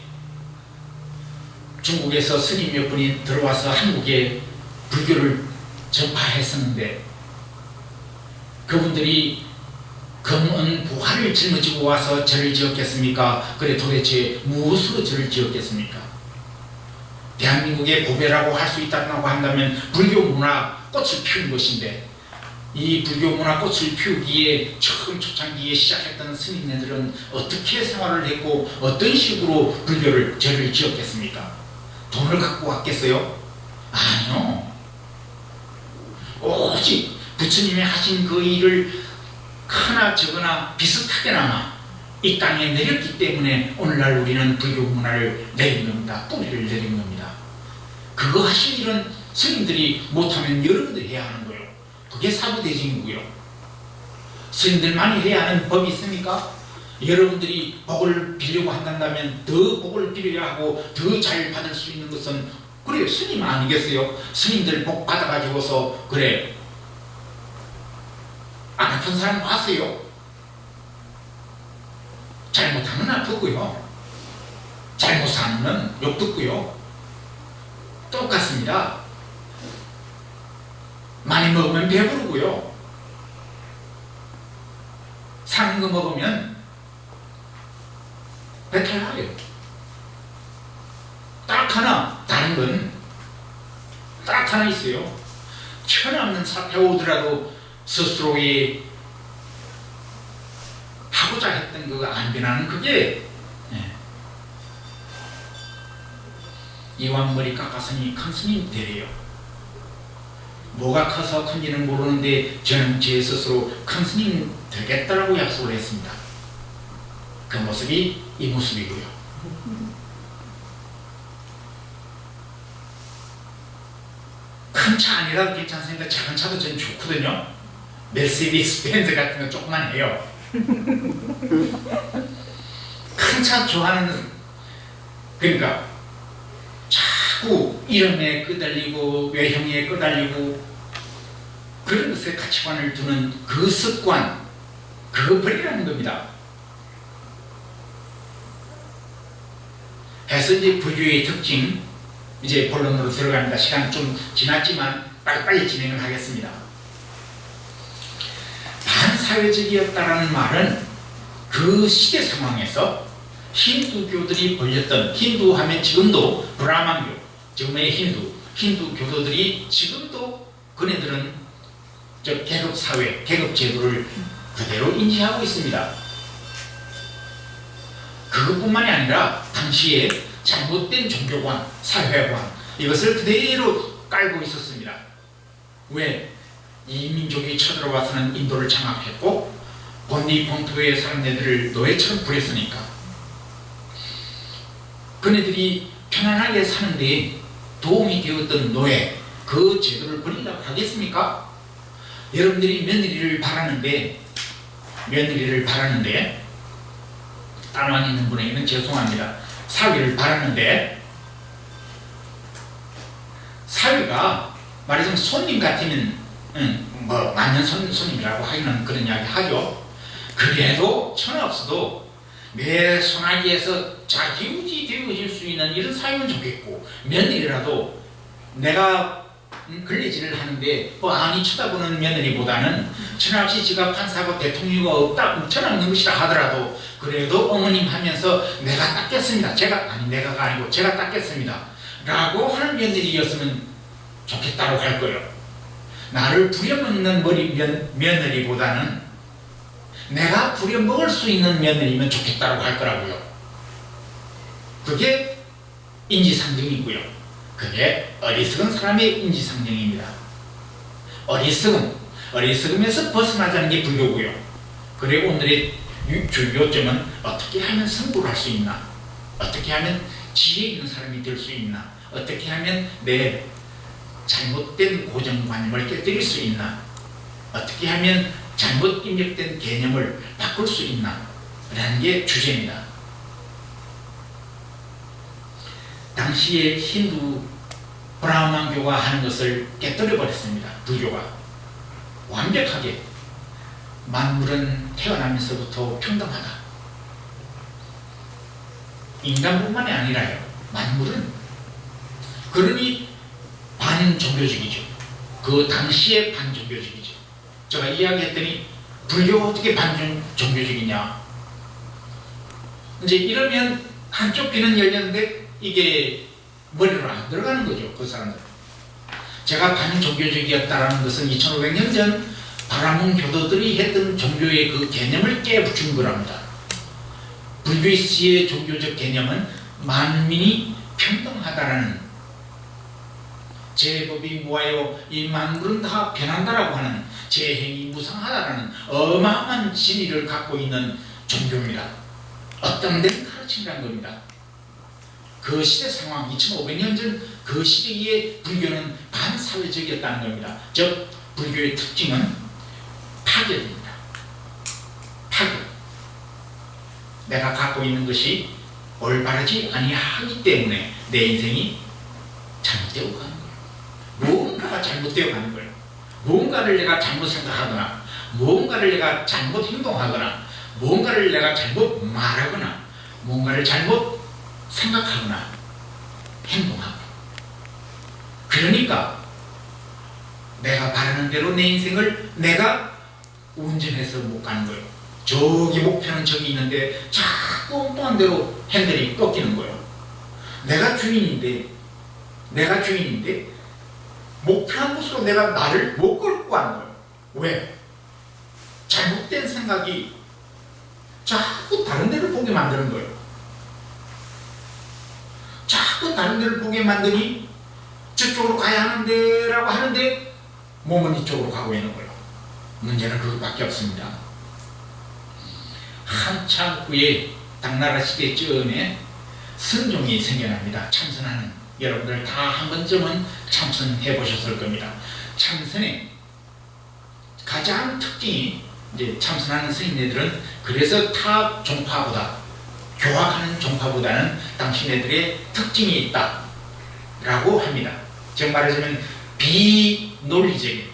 중국에서 스님 몇 분이 들어와서 한국에 불교를 전파했었는데 그분들이 금은 부활을 짊어지고 와서 절을 지었겠습니까? 그래 도대체 무엇으로 절을 지었겠습니까? 대한민국의 고배라고 할 수 있다고 한다면 불교 문화 꽃을 피운 것인데 이 불교 문화 꽃을 피우기에 처음 초창기에 시작했던 스님네들은 어떻게 생활을 했고 어떤 식으로 불교를 절을 지었겠습니까? 돈을 갖고 왔겠어요? 아니요. 오직 부처님이 하신 그 일을 크나 적으나 비슷하게나마 이 땅에 내렸기 때문에 오늘날 우리는 불교 문화를 내린 겁니다. 뿌리를 내린 겁니다. 그거 하신 일은 스님들이 못하면 여러분들이 해야 하는 거예요. 그게 사부대징이고요. 스님들만이 해야 하는 법이 있습니까? 여러분들이 복을 빌려고 한다면 더 복을 빌려야 하고 더 잘 받을 수 있는 것은 그래 스님 아니겠어요? 스님들 복 받아가지고서 그래 안 아픈 사람 봤어요? 잘못하면 아프고요. 잘못 사는 욕 듣고요. 똑같습니다. 많이 먹으면 배부르고요. 산 거 먹으면 배탈 나요. 딱 하나 다른 건 딱 하나 있어요. 천없는 사태 오더라도 스스로의 하고자 했던 그거 안 변하는 그게 이왕 머리 깎았으니 큰 스님 되래요. 뭐가 커서 큰지는 모르는데 저는 제 스스로 큰 스님 되겠다라고 약속을 했습니다. 그 모습이 이 모습이고요. 큰 차 아니라도 괜찮습니다. 작은 차도 저는 좋거든요. 메르세디스 벤츠 같은 거 조금만 해요. 큰 차 좋아하는 그러니까 자꾸 자꾸 이름에 끄달리고 외형에 끄달리고 그런 것에 가치관을 두는 그 습관, 그거 버리라는 겁니다. 해서 이제 불교의 특징, 이제 본론으로 들어갑니다. 시간 좀 지났지만 빨리빨리 진행을 하겠습니다. 반사회적이었다라는 말은 그 시대 상황에서 힌두교들이 벌였던, 힌두 하면 지금도 브라만교, 지금의 힌두 교도들이 지금도 그네들은 계급사회, 계급제도를 그대로 인지하고 있습니다. 그것뿐만이 아니라 당시에 잘못된 종교관, 사회관 이것을 그대로 깔고 있었습니다. 왜? 이 민족이 쳐들어와서는 인도를 장악했고 본디 본토의 사람들을 노예처럼 부렸으니까 그네들이 편안하게 사는데 도움이 되었던 노예, 그 제도를 버린다고 하겠습니까? 여러분들이 며느리를 바라는데 딸만 있는 분에게는 죄송합니다. 사위를 바라는데 사위가 말하자면 손님 같으면 뭐 맞는 손님이라고 하기는 그런 이야기 하죠. 그래도 천없어도 내 손아귀에서 자기우지 되어질 수 있는 이런 사위면 좋겠고, 며느리라도 내가 걸레질을 하는데 뻔히 쳐다보는 며느리보다는 천없이 지가 판사고 대통령이 없다 천없는 것이라 하더라도 그래도 어머님 하면서 내가 닦겠습니다. 내가가 아니고 제가 닦겠습니다 라고 하는 며느리였으면 좋겠다고 할 거예요. 나를 부려먹는 며느리보다는 내가 부려먹을 수 있는 며느리면 좋겠다고 할 거라고요. 그게 인지상정이고요. 그게 어리석은 사람의 인지상정입니다. 어리석음에서 벗어나자는 게 불교고요. 그래 오늘의 요점은 어떻게 하면 승부를 할 수 있나, 어떻게 하면 지혜 있는 사람이 될 수 있나, 어떻게 하면 내 잘못된 고정관념을 깨뜨릴 수 있나, 어떻게 하면 잘못 입력된 개념을 바꿀 수 있나 라는 게 주제입니다. 당시에 힌두 브라흐만교가 하는 것을 깨뜨려 버렸습니다. 불교가 완벽하게 만물은 태어나면서부터 평등하다. 인간뿐만이 아니라요, 만물은. 그러니 반종교적이죠. 그 당시에 반종교적이죠. 제가 이야기했더니 불교가 어떻게 반종교적이냐, 이제 이러면 한쪽 귀는 열렸는데 이게 머리로 안 들어가는 거죠. 그 사람들. 제가 반종교적이었다라는 것은 2500년 전 바라문 교도들이 했던 종교의 그 개념을 깨부춘 거랍니다. 불교의 종교적 개념은 만민이 평등하다라는, 제법이 무하여 이 만물은 다 변한다라고 하는, 재행이 무상하다라는 어마어마한 진리를 갖고 있는 종교입니다. 어떤 데는 가르침이란 겁니다. 그 시대 상황, 2500년 전 그 시대의 불교는 반사회적이었다는 겁니다. 즉 불교의 특징은 파괴입니다. 파괴. 내가 갖고 있는 것이 올바르지 아니하기 때문에 내 인생이 잘못되어 가는 거예요. 무언가가 잘못되어 가는 거예요. 무언가를 내가 잘못 생각하거나, 무언가를 내가 잘못 행동하거나, 무언가를 내가 잘못 말하거나, 무언가를 잘못 생각하거나 행동하고, 그러니까 내가 바라는 대로 내 인생을 내가 운전해서 못 가는 거예요. 저기 목표는 저기 있는데 자꾸 엉뚱한 대로 핸들이 꺾이는 거예요. 내가 주인인데 목표한 곳으로 내가 나를 못 끌고 가는 거예요. 왜? 잘못된 생각이 자꾸 다른 데를 보게 만드는 거예요. 자꾸 다른 데를 보게 만드니 저쪽으로 가야 하는데 라고 하는데 몸은 이쪽으로 가고 있는 거예요. 문제는 그것밖에 없습니다. 한참 후에 당나라 시대 쯤에 선종이 생겨납니다. 참선하는 여러분들 다 한 번쯤은 참선해 보셨을 겁니다. 참선의 가장 특징이, 이제 참선하는 스님네들은 그래서 타 종파보다, 교학하는 종파보다는 당신네들의 특징이 있다 라고 합니다. 즉 말하자면 비논리적인,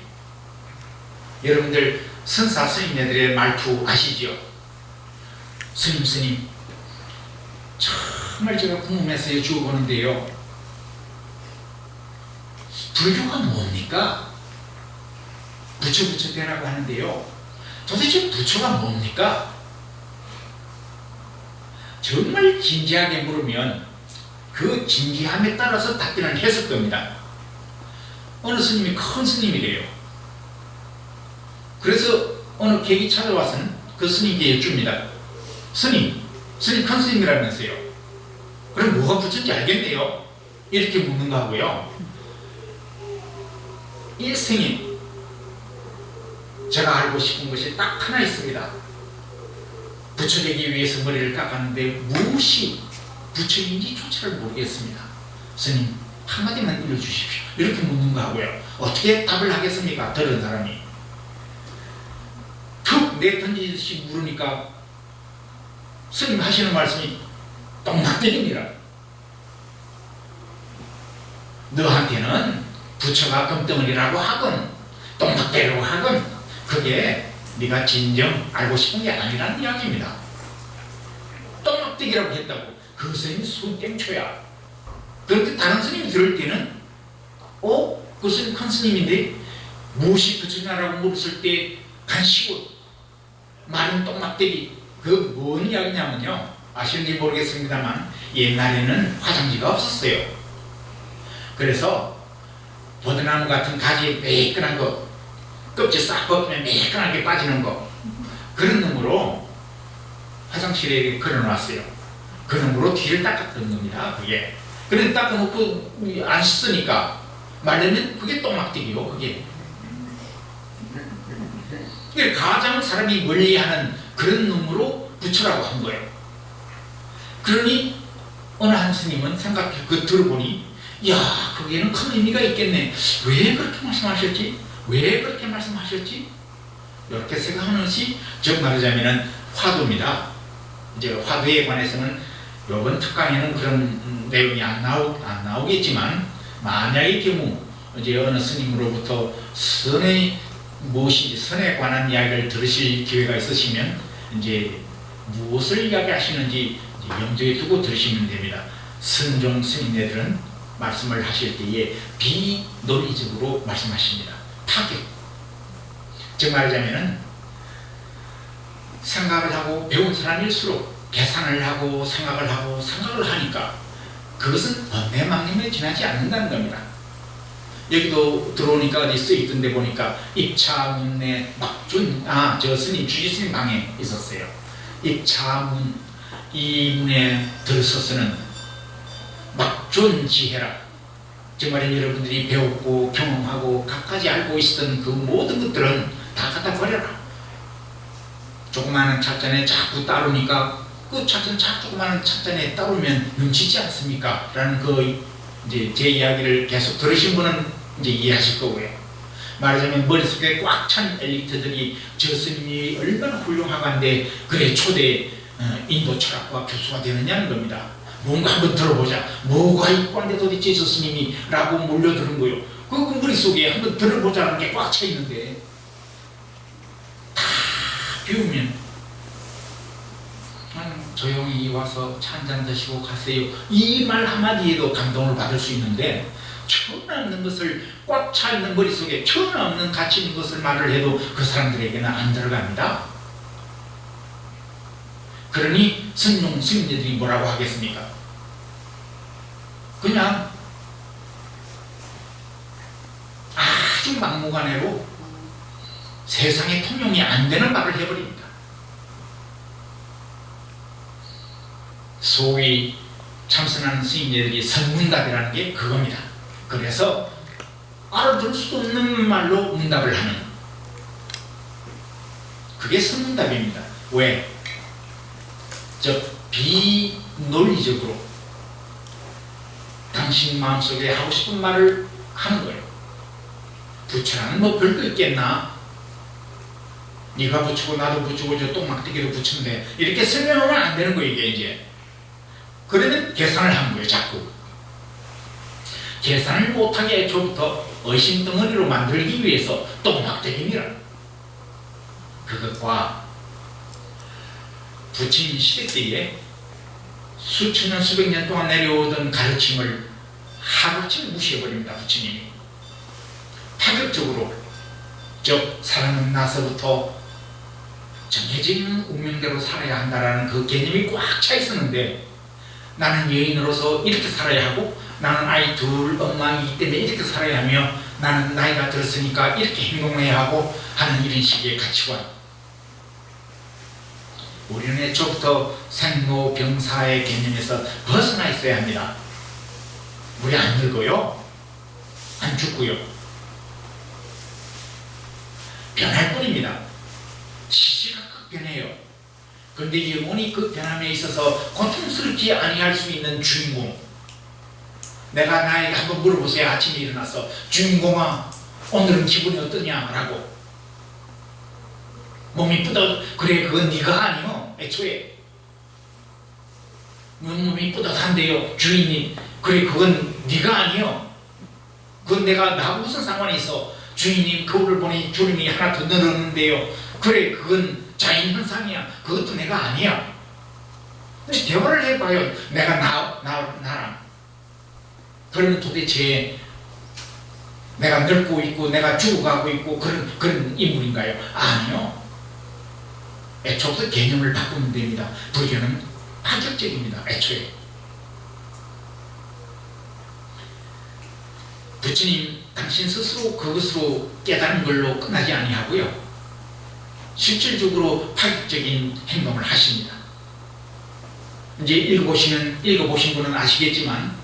여러분들 선사 스님네들의 말투 아시죠? 스님 정말 제가 궁금해서 여쭈어보는데요, 불교가 뭡니까? 부처 되라고 하는데요, 도대체 부처가 뭡니까? 정말 진지하게 물으면 그 진지함에 따라서 답변을 했을 겁니다. 어느 스님이 큰 스님이래요. 그래서 어느 객이 찾아와서는 그 스님께 여쭙니다. 스님 큰 스님이라면서요. 그럼 뭐가 부처인지 알겠네요. 이렇게 묻는 거하고요, 일생에 제가 알고 싶은 것이 딱 하나 있습니다. 부처 되기 위해서 머리를 깎았는데 무엇이 부처인지 조차를 모르겠습니다. 스님 한마디만 알려주십시오. 이렇게 묻는 거하고요, 어떻게 답을 하겠습니까? 들은 사람이 툭 내던지듯이 물으니까 스님 하시는 말씀이 똥낙대입니다. 너한테는 부처가 금덩어리라고 하건 똥낙대라고 하건 그게 네가 진정 알고 싶은 게 아니라는 이야기입니다. 똥낙대기라고 했다고 그 스님이 손땡초야. 그런데 다른 스님이 들을 때는 그 스님 큰 스님인데 무엇이 부처냐라고 물었을 때 간식으로 마른 똥낙대기, 그 뭔 이야기냐면요, 아시는지 모르겠습니다만 옛날에는 화장지가 없었어요. 그래서 보드나무 같은 가지 매끈한 거, 껍질 싹 벗으면 매끈하게 빠지는 거, 그런 놈으로 화장실에 걸어놨어요. 그 놈으로 뒤를 닦았던 겁니다. 그게 그런데 닦아놓고 안 씻으니까 말르면 그게 똥막대기요. 그게 가장 사람이 멀리하는 그런 놈으로 부처라고 한 거예요. 그러니 어느 한 스님은 들어보니, 야, 거기에는 큰 의미가 있겠네. 왜 그렇게 말씀하셨지? 왜 그렇게 말씀하셨지? 이렇게 생각하는 것이 즉 말하자면 화두입니다. 이제 화두에 관해서는 이번 특강에는 그런 내용이 안 나오겠지만, 만약의 경우 이제 어느 스님으로부터 무엇인지 선에 관한 이야기를 들으실 기회가 있으시면 이제 무엇을 이야기하시는지 염두에 두고 들으시면 됩니다. 선종 스님네들은 말씀을 하실 때에 비논리적으로 말씀하십니다. 타격. 즉 말하자면은 생각을 하고 배운 사람일수록 계산을 하고 생각을 하니까 그것은 번뇌망림에 지나지 않는다는 겁니다. 여기도 들어오니까 어디 쓰있던데 보니까 입차문내 막준, 저 스님 주지스님 방에 있었어요. 입차문, 이 문에 들어서서는 막존지해라. 정말 여러분들이 배웠고 경험하고 갖가지 알고 있었던 그 모든 것들은 다 갖다 버려라. 조그마한 찻잔에 자꾸 따르니까 그 찻잔 조그마한 찻잔에 따르면 넘치지 않습니까? 라는 이제 제 이야기를 계속 들으신 분은 이제 이해하실 거고요. 말하자면 머릿속에 꽉 찬 엘리트들이 저 스님이 얼마나 훌륭하고 한데 그래 초대 인도 철학과 교수가 되느냐는 겁니다. 뭔가 한번 들어보자. 뭐가 있고 한데 도대체 저 스님이 라고 몰려드는 거예요. 그 머릿속에 한번 들어보자는 게 꽉 차 있는데 다 비우면 조용히 와서 차 한잔 드시고 가세요. 이 말 한마디에도 감동을 받을 수 있는데 전혀 없는 것을, 꽉 차 있는 머릿속에 전혀 없는 가치 있는 것을 말을 해도 그 사람들에게는 안 들어갑니다. 그러니 선종 스님들이 뭐라고 하겠습니까? 그냥 아주 막무가내로 세상에 통용이 안 되는 말을 해버립니다. 소위 참선하는 스님들이 선문답이라는 게 그겁니다. 그래서 알아들을 수도 없는 말로 문답을 하는, 그게 선문답입니다. 왜? 비논리적으로 당신 마음속에 하고 싶은 말을 하는 거예요. 부처라는 뭐 별거 있겠나? 네가 부처고 나도 부처고 저 똥막대기도 부처인데 이렇게 설명하면 안 되는 거예요. 이게 이제 그러면 계산을 하는 거예요. 자꾸 계산을 못하게 애초부터 의심덩어리로 만들기 위해서 똥막대기니라. 그것과 부처님 시대 때에 수천 년 수백 년 동안 내려오던 가르침을 하루치 무시해버립니다. 부처님이 파격적으로, 즉 사람은 나서부터 정해진 운명대로 살아야 한다라는 그 개념이 꽉 차 있었는데, 나는 여인으로서 이렇게 살아야 하고, 나는 아이 둘 엄마이기 때문에 이렇게 살아야 하며, 나는 나이가 들었으니까 이렇게 행동해야 하고 하는 이런 식의 가치관. 우리는 애초부터 생로병사의 개념에서 벗어나 있어야 합니다. 우리 안 늙어요, 안 죽고요, 변할 뿐입니다. 시시각 변해요. 그런데 영혼이 그 변함에 있어서 고통스럽지 아니할 수 있는 주인공. 내가 나에게 한번 물어보세요. 아침에 일어나서 주인공아 오늘은 기분이 어떠냐 라고. 몸이 뿌듯, 그래 그건 네가 아니요. 애초에 몸이 뿌듯한데요 주인님, 그래 그건 네가 아니요. 그건 내가 나하고 무슨 상관이 있어. 주인님 거울을 보니 주름이 하나 더 늘었는데요. 그래 그건 자연현상이야. 그것도 내가 아니야. 대화를 해봐요. 내가 나랑. 그러면 도대체 내가 늙고 있고 내가 죽어가고 있고 그런 인물인가요? 아니요. 애초부터 개념을 바꾸면 됩니다. 불교는 파격적입니다. 애초에 부처님 당신 스스로 그것으로 깨달은 걸로 끝나지 아니하고요, 실질적으로 파격적인 행동을 하십니다. 이제 읽어보신 분은 아시겠지만,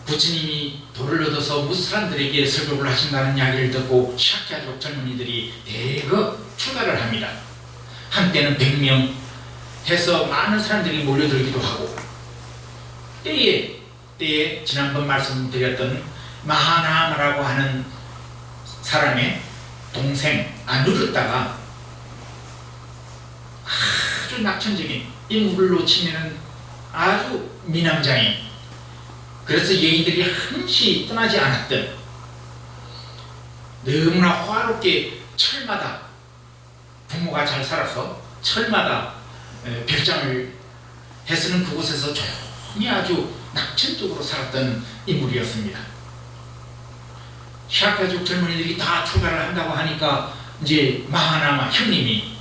부처님이 도를 얻어서 무사람들에게 설법을 하신다는 이야기를 듣고 샤크야족 젊은이들이 대거 출가를 합니다. 한때는 100명 해서 많은 사람들이 몰려들기도 하고, 때에 지난번 말씀드렸던 마하나마라고 하는 사람의 동생 누르다가 아주 낙천적인 인물로 치면은 아주 미남장인, 그래서 여인들이 한시 떠나지 않았던, 너무나 화롭게 철마다 부모가 잘 살아서 철마다 별장을 해서는 그곳에서 조용히 아주 낙천적으로 살았던 인물이었습니다. 샤크야족 젊은이들이 다 출가를 한다고 하니까 이제 마하나마 형님이,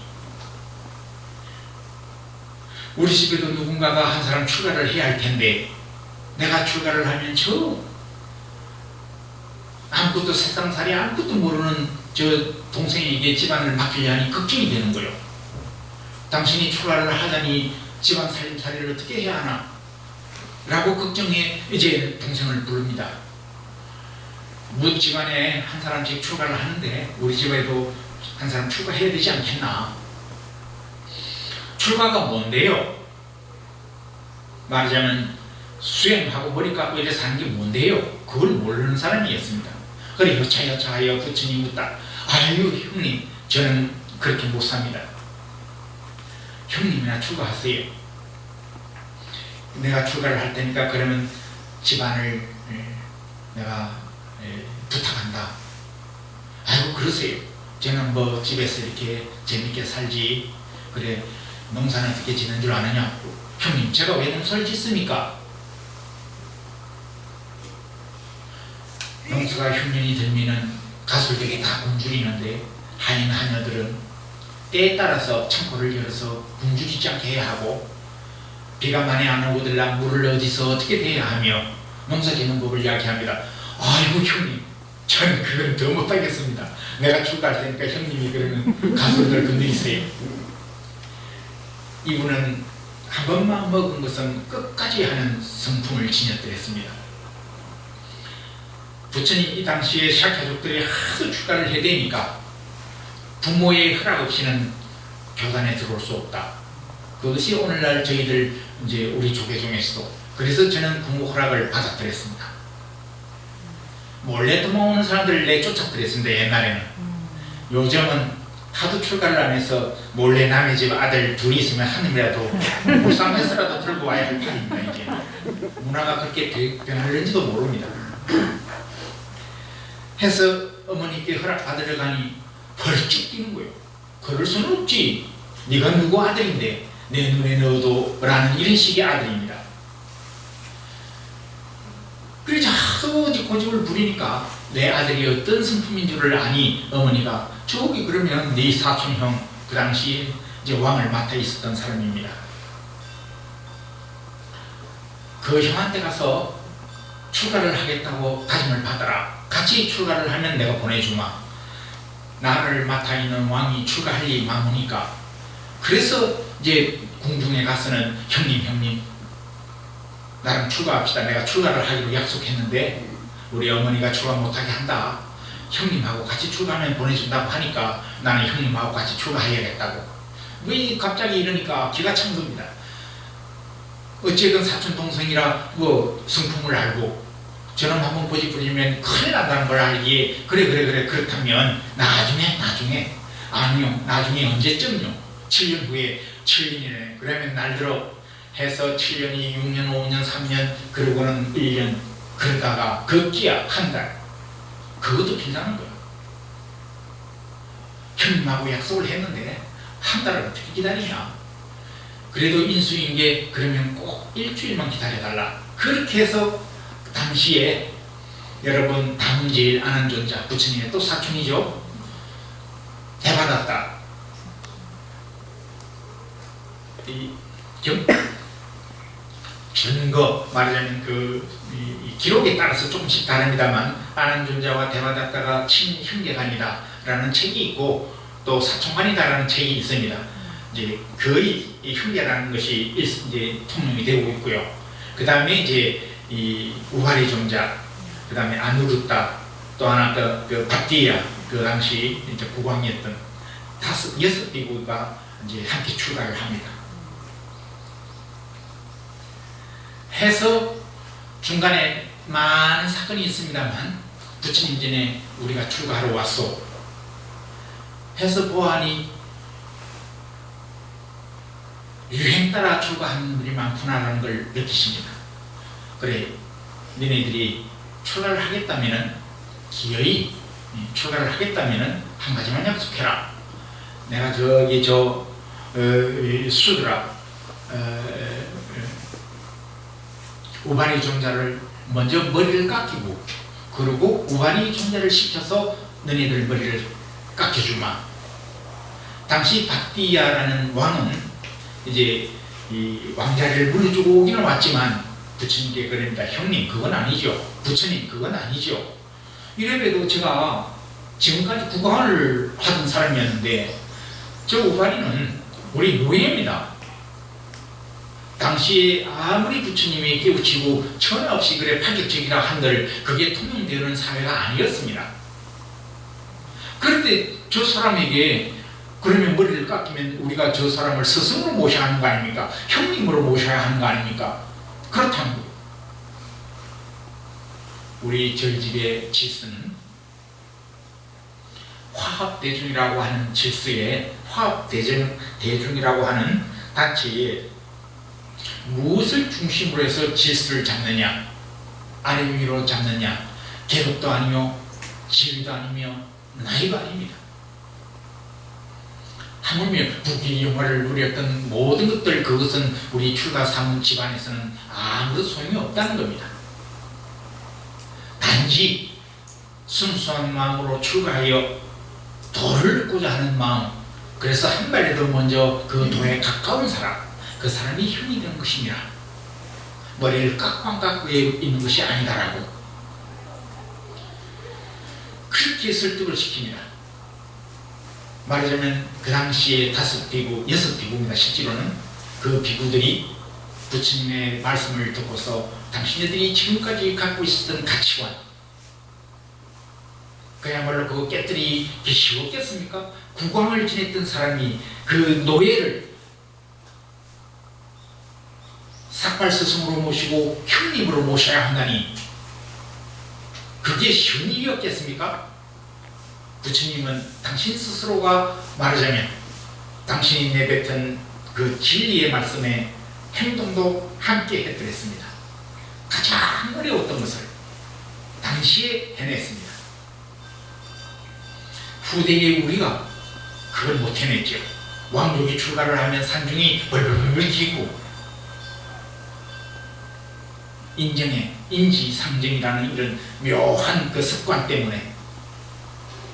우리 집에도 누군가가 한 사람 출가를 해야 할 텐데 내가 출가를 하면 저 아무것도 세상살이 아무것도 모르는 저 동생에게 집안을 맡기려니 걱정이 되는 거예요. 당신이 출가를 하자니 집안 살림살이를 어떻게 해야 하나 라고 걱정해 이제 동생을 부릅니다. 무 집안에 한 사람씩 출가를 하는데 우리 집에도 한 사람 출가해야 되지 않겠나. 출가가 뭔데요? 말하자면 수행하고 머리 깎고 이래 사는 게 뭔데요? 그걸 모르는 사람이었습니다. 그래 여차여차하여 부처님 묻다. 아유 형님, 저는 그렇게 못 삽니다. 형님이나 출가하세요. 내가 출가를 할 테니까 그러면 집안을 내가 부탁한다. 아이고 그러세요. 저는 뭐 집에서 이렇게 재밌게 살지, 그래 농사는 어떻게 지는 줄 아느냐. 형님 제가 왜 농사를 짓습니까? 농사가 흉년이 들면은 가솔벽에 다 굶주리는데 한인 하녀들은 때에 따라서 창고를 열어서 굶주리지 않게 해야 하고, 비가 많이 안 오더라 물을 어디서 어떻게 대야 하며 농사 짓는 법을 이야기합니다. 아이고 형님, 저는 그건 더 못하겠습니다. 내가 출가할 테니까 형님이 그러면 가솔들 건드리세요. 이분은 한 번만 먹은 것은 끝까지 하는 성품을 지녔더랬습니다. 부처님 이 당시에 샤크야족들이 하도 출가를 해대니까 부모의 허락 없이는 교단에 들어올 수 없다. 그것이 오늘날 저희들 이제 우리 조계종에서도, 그래서 저는 부모 허락을 받았더랬습니다. 몰래 도망오는 사람들을 내쫓았더랬습니다. 옛날에는. 요즘은 하도 출가를 안 해서 몰래 남의 집 아들 둘이 있으면 한 놈이라도 불쌍해서라도 들고 와야 할 판입니다. 이제 문화가 그렇게 변하는지도 모릅니다. 해서 어머니께 허락받으러 가니 벌쩍 뛰는 거예요. 그럴 수는 없지. 네가 누구 아들인데 내 눈에 넣어도 라는 이런 식의 아들입니다. 그래서 하도 고집을 부리니까 내 아들이 어떤 성품인 줄을 아니 어머니가 저기 그러면 네 사촌형 그 당시 이제 왕을 맡아 있었던 사람입니다. 그 형한테 가서 출가를 하겠다고 다짐을 받아라. 같이 출가를 하면 내가 보내주마. 나를 맡아 있는 왕이 출가할 일이 많으니까. 그래서 이제 궁중에 가서는 형님 나랑 출가합시다. 내가 출가를 하기로 약속했는데 우리 어머니가 출가 못하게 한다. 형님하고 같이 출가하면 보내준다고 하니까 나는 형님하고 같이 출가해야겠다고. 왜 갑자기 이러니까 기가 찬 겁니다. 어쨌든 사촌 동생이라 뭐 성품을 알고 저놈 한번 고집 부리면 큰일 난다는 걸 알기에 그래 그렇다면 나중에 아니요 나중에 언제쯤요? 7년 후에 7년이네. 그러면 날 들어 해서 7년이 6년 5년 3년 그러고는 1년 그러다가 급기야 한 달. 그것도 빌라는 거야. 형님하고 약속을 했는데 한 달을 어떻게 기다리냐. 그래도 인수인계 그러면 꼭 일주일만 기다려달라. 그렇게 해서 당시에 여러분 다문제일 안한존자 부처님의 또 사촌이죠. 대받았다. 이 증거 말하자면 이 기록에 따라서 조금씩 다릅니다만 안한존자와 대받았다가 친형제간이다라는 책이 있고 또 사촌간이다라는 책이 있습니다. 이제 거의 이 형제라는 것이 이제 통용이 되고 있고요. 그 다음에 이제 이 우하리 종자, 그 다음에 아누르타, 또 하나 그 바띠야 그 당시 이제 국왕이었던 여섯 비구가 이제 함께 출가를 합니다. 해서 중간에 많은 사건이 있습니다만 부처님 전에 우리가 출가하러 왔소. 해서 보아하니 유행 따라 출가하는 분이 많구나라는 걸 느끼십니다. 그래, 너네들이 출가를 하겠다면은 기어이 출가를 하겠다면은 한 가지만 약속해라. 내가 저기 수드라 우바리 존자를 먼저 머리를 깎이고 그리고 우바리 존자를 시켜서 너네들 머리를 깎여주마. 당시 바띠야라는 왕은 이제 이 왕자리를 물려주고 오기는 왔지만 부처님께 그럽니다. 형님 그건 아니죠. 부처님 그건 아니죠. 이래봬도 제가 지금까지 국왕을 하던 사람이었는데 저 우바리는 우리 노예입니다. 당시에 아무리 부처님이 깨우치고 전혀 없이 그래 파격적이라 한들 그게 통용되는 사회가 아니었습니다. 그런데 저 사람에게 그러면 머리를 깎이면 우리가 저 사람을 스승으로 모셔야 하는 거 아닙니까? 형님으로 모셔야 하는 거 아닙니까? 그렇다는 거예요. 우리 절집의 질서는 화합대중이라고 하는 질서에 화합대중이라고 하는 단체에 무엇을 중심으로 해서 질서를 잡느냐, 아래 위로 잡느냐, 계급도 아니며 지위도 아니며 나이가 아닙니다. 하물며 부귀 영화를 누렸던 모든 것들 그것은 우리 출가 사문 집안에서는 아무런 소용이 없다는 겁니다. 단지 순수한 마음으로 출가하여 도를 얻고자 하는 마음, 그래서 한 발이라도 먼저 그 도에 가까운 사람, 그 사람이 형이 되는 것이니라. 머리를 깎고 있는 것이 아니다라고 그렇게 설득을 시킵니다. 말하자면 그 당시에 5비구, 6비구입니다. 실제로는 그 비구들이 부처님의 말씀을 듣고서 당신네들이 지금까지 갖고 있었던 가치관 그야말로 그거 깨뜨리기 쉬웠겠습니까? 국왕을 지냈던 사람이 그 노예를 삭발스승으로 모시고 형님으로 모셔야 한다니 그게 쉬운 일이었겠습니까? 부처님은 당신 스스로가 말하자면 당신이 내뱉은 그 진리의 말씀에 행동도 함께 해드렸습니다. 가장 어려웠던 것을 당시에 해냈습니다. 후대의 우리가 그걸 못 해냈죠. 왕족이 출가를 하면 산중이 벌벌벌 기고 인정의 인지상정이라는 이런 묘한 그 습관 때문에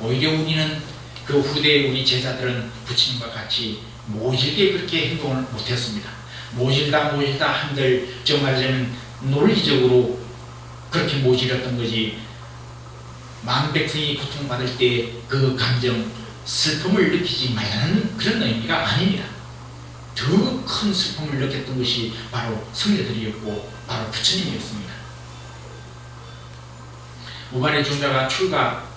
오히려 우리는 그 후대의 우리 제자들은 부처님과 같이 모질게 그렇게 행동을 못했습니다. 모질다 한들 정말하자면 논리적으로 그렇게 모질었던 거지, 만백성이 고통받을 때 그 감정 슬픔을 느끼지 말라는 그런 의미가 아닙니다. 더 큰 슬픔을 느꼈던 것이 바로 성녀들이었고 바로 부처님이었습니다. 우발의 존자가 출가,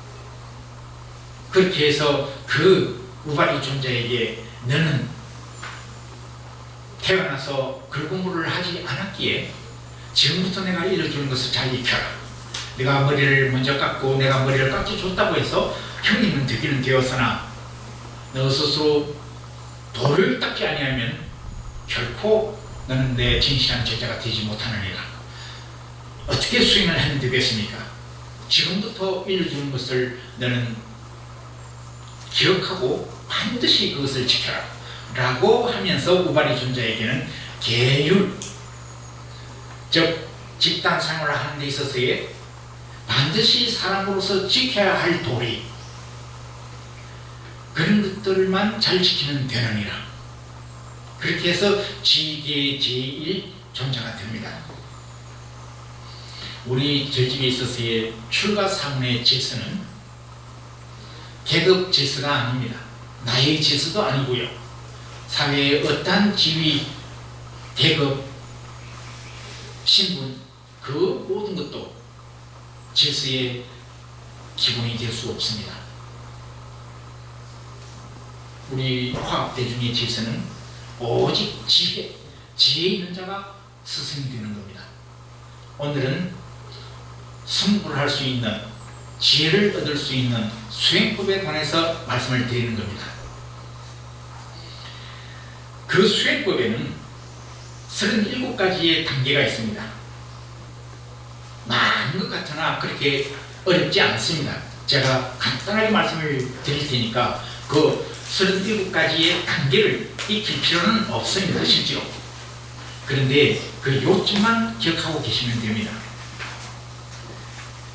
그렇게 해서 그 우발의 존자에게 너는 태어나서 글 공부를 하지 않았기에 지금부터 내가 일러주는 것을 잘 익혀라. 내가 머리를 먼저 깎고 내가 머리를 깎아줬다고 해서 형님은 되기는 되었으나 너 스스로 도를 닦지 아니하면 결코 너는 내 진실한 제자가 되지 못하느니라. 어떻게 수행을 하면 되겠습니까? 지금부터 일러주는 것을 너는 기억하고 반드시 그것을 지켜라 라고 하면서 우발의 존자에게는 계율, 즉 집단 생활을 하는 데 있어서의 반드시 사람으로서 지켜야 할 도리, 그런 것들만 잘 지키면 되느니라. 그렇게 해서 지계 제1 존자가 됩니다. 우리 절집에 있어서의 출가 사문의 질서는 계급 질서가 아닙니다. 나이의 질서도 아니고요. 사회의 어떠한 지위, 계급, 신분, 그 모든 것도 질서의 기본이 될 수 없습니다. 우리 화합대중의 질서는 오직 지혜 있는 자가 스승이 되는 겁니다. 오늘은 승부를 할 수 있는, 지혜를 얻을 수 있는 수행법에 관해서 말씀을 드리는 겁니다. 그 수행법에는 37가지의 단계가 있습니다. 많은 것 같으나 그렇게 어렵지 않습니다. 제가 간단하게 말씀을 드릴 테니까 그 37가지의 단계를 익힐 필요는 없습니다. 실제로. 그런데 그 요점만 기억하고 계시면 됩니다.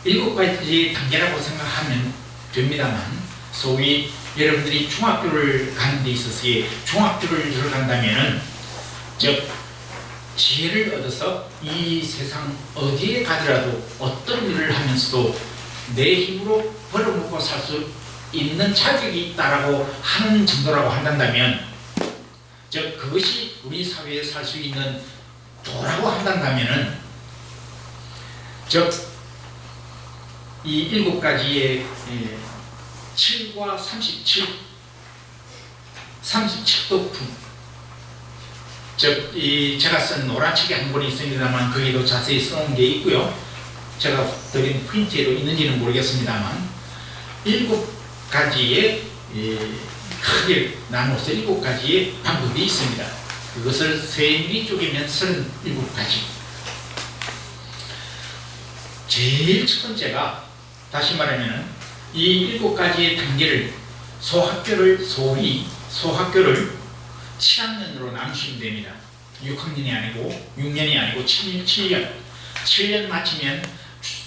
7가지 단계라고 생각하면 됩니다만, 소위 여러분들이 중학교를 가는 데 있어서의 중학교를 들어간다면은, 즉 지혜를 얻어서 이 세상 어디에 가더라도 어떤 일을 하면서도 내 힘으로 벌어먹고 살 수 있는 자격이 있다라고 하는 정도라고 한다면, 즉 그것이 우리 사회에 살 수 있는 도라고 한다면은, 즉 이 7가지의 7과 37, 37도품, 즉 제가 쓴 노란 책이 한 권이 있습니다만 거기도 자세히 써놓은 게 있고요. 제가 드린 프린트에도 있는지는 모르겠습니다만 7가지의 크게 나눠서 7가지의 방법이 있습니다. 그것을 세밀히 쪼개면 37가지. 제일 첫 번째가, 다시 말하면 이 7가지의 단계를 소위 소학교를 7학년으로 나누시면 됩니다. 6학년이 아니고 6년이 아니고 7년 마치면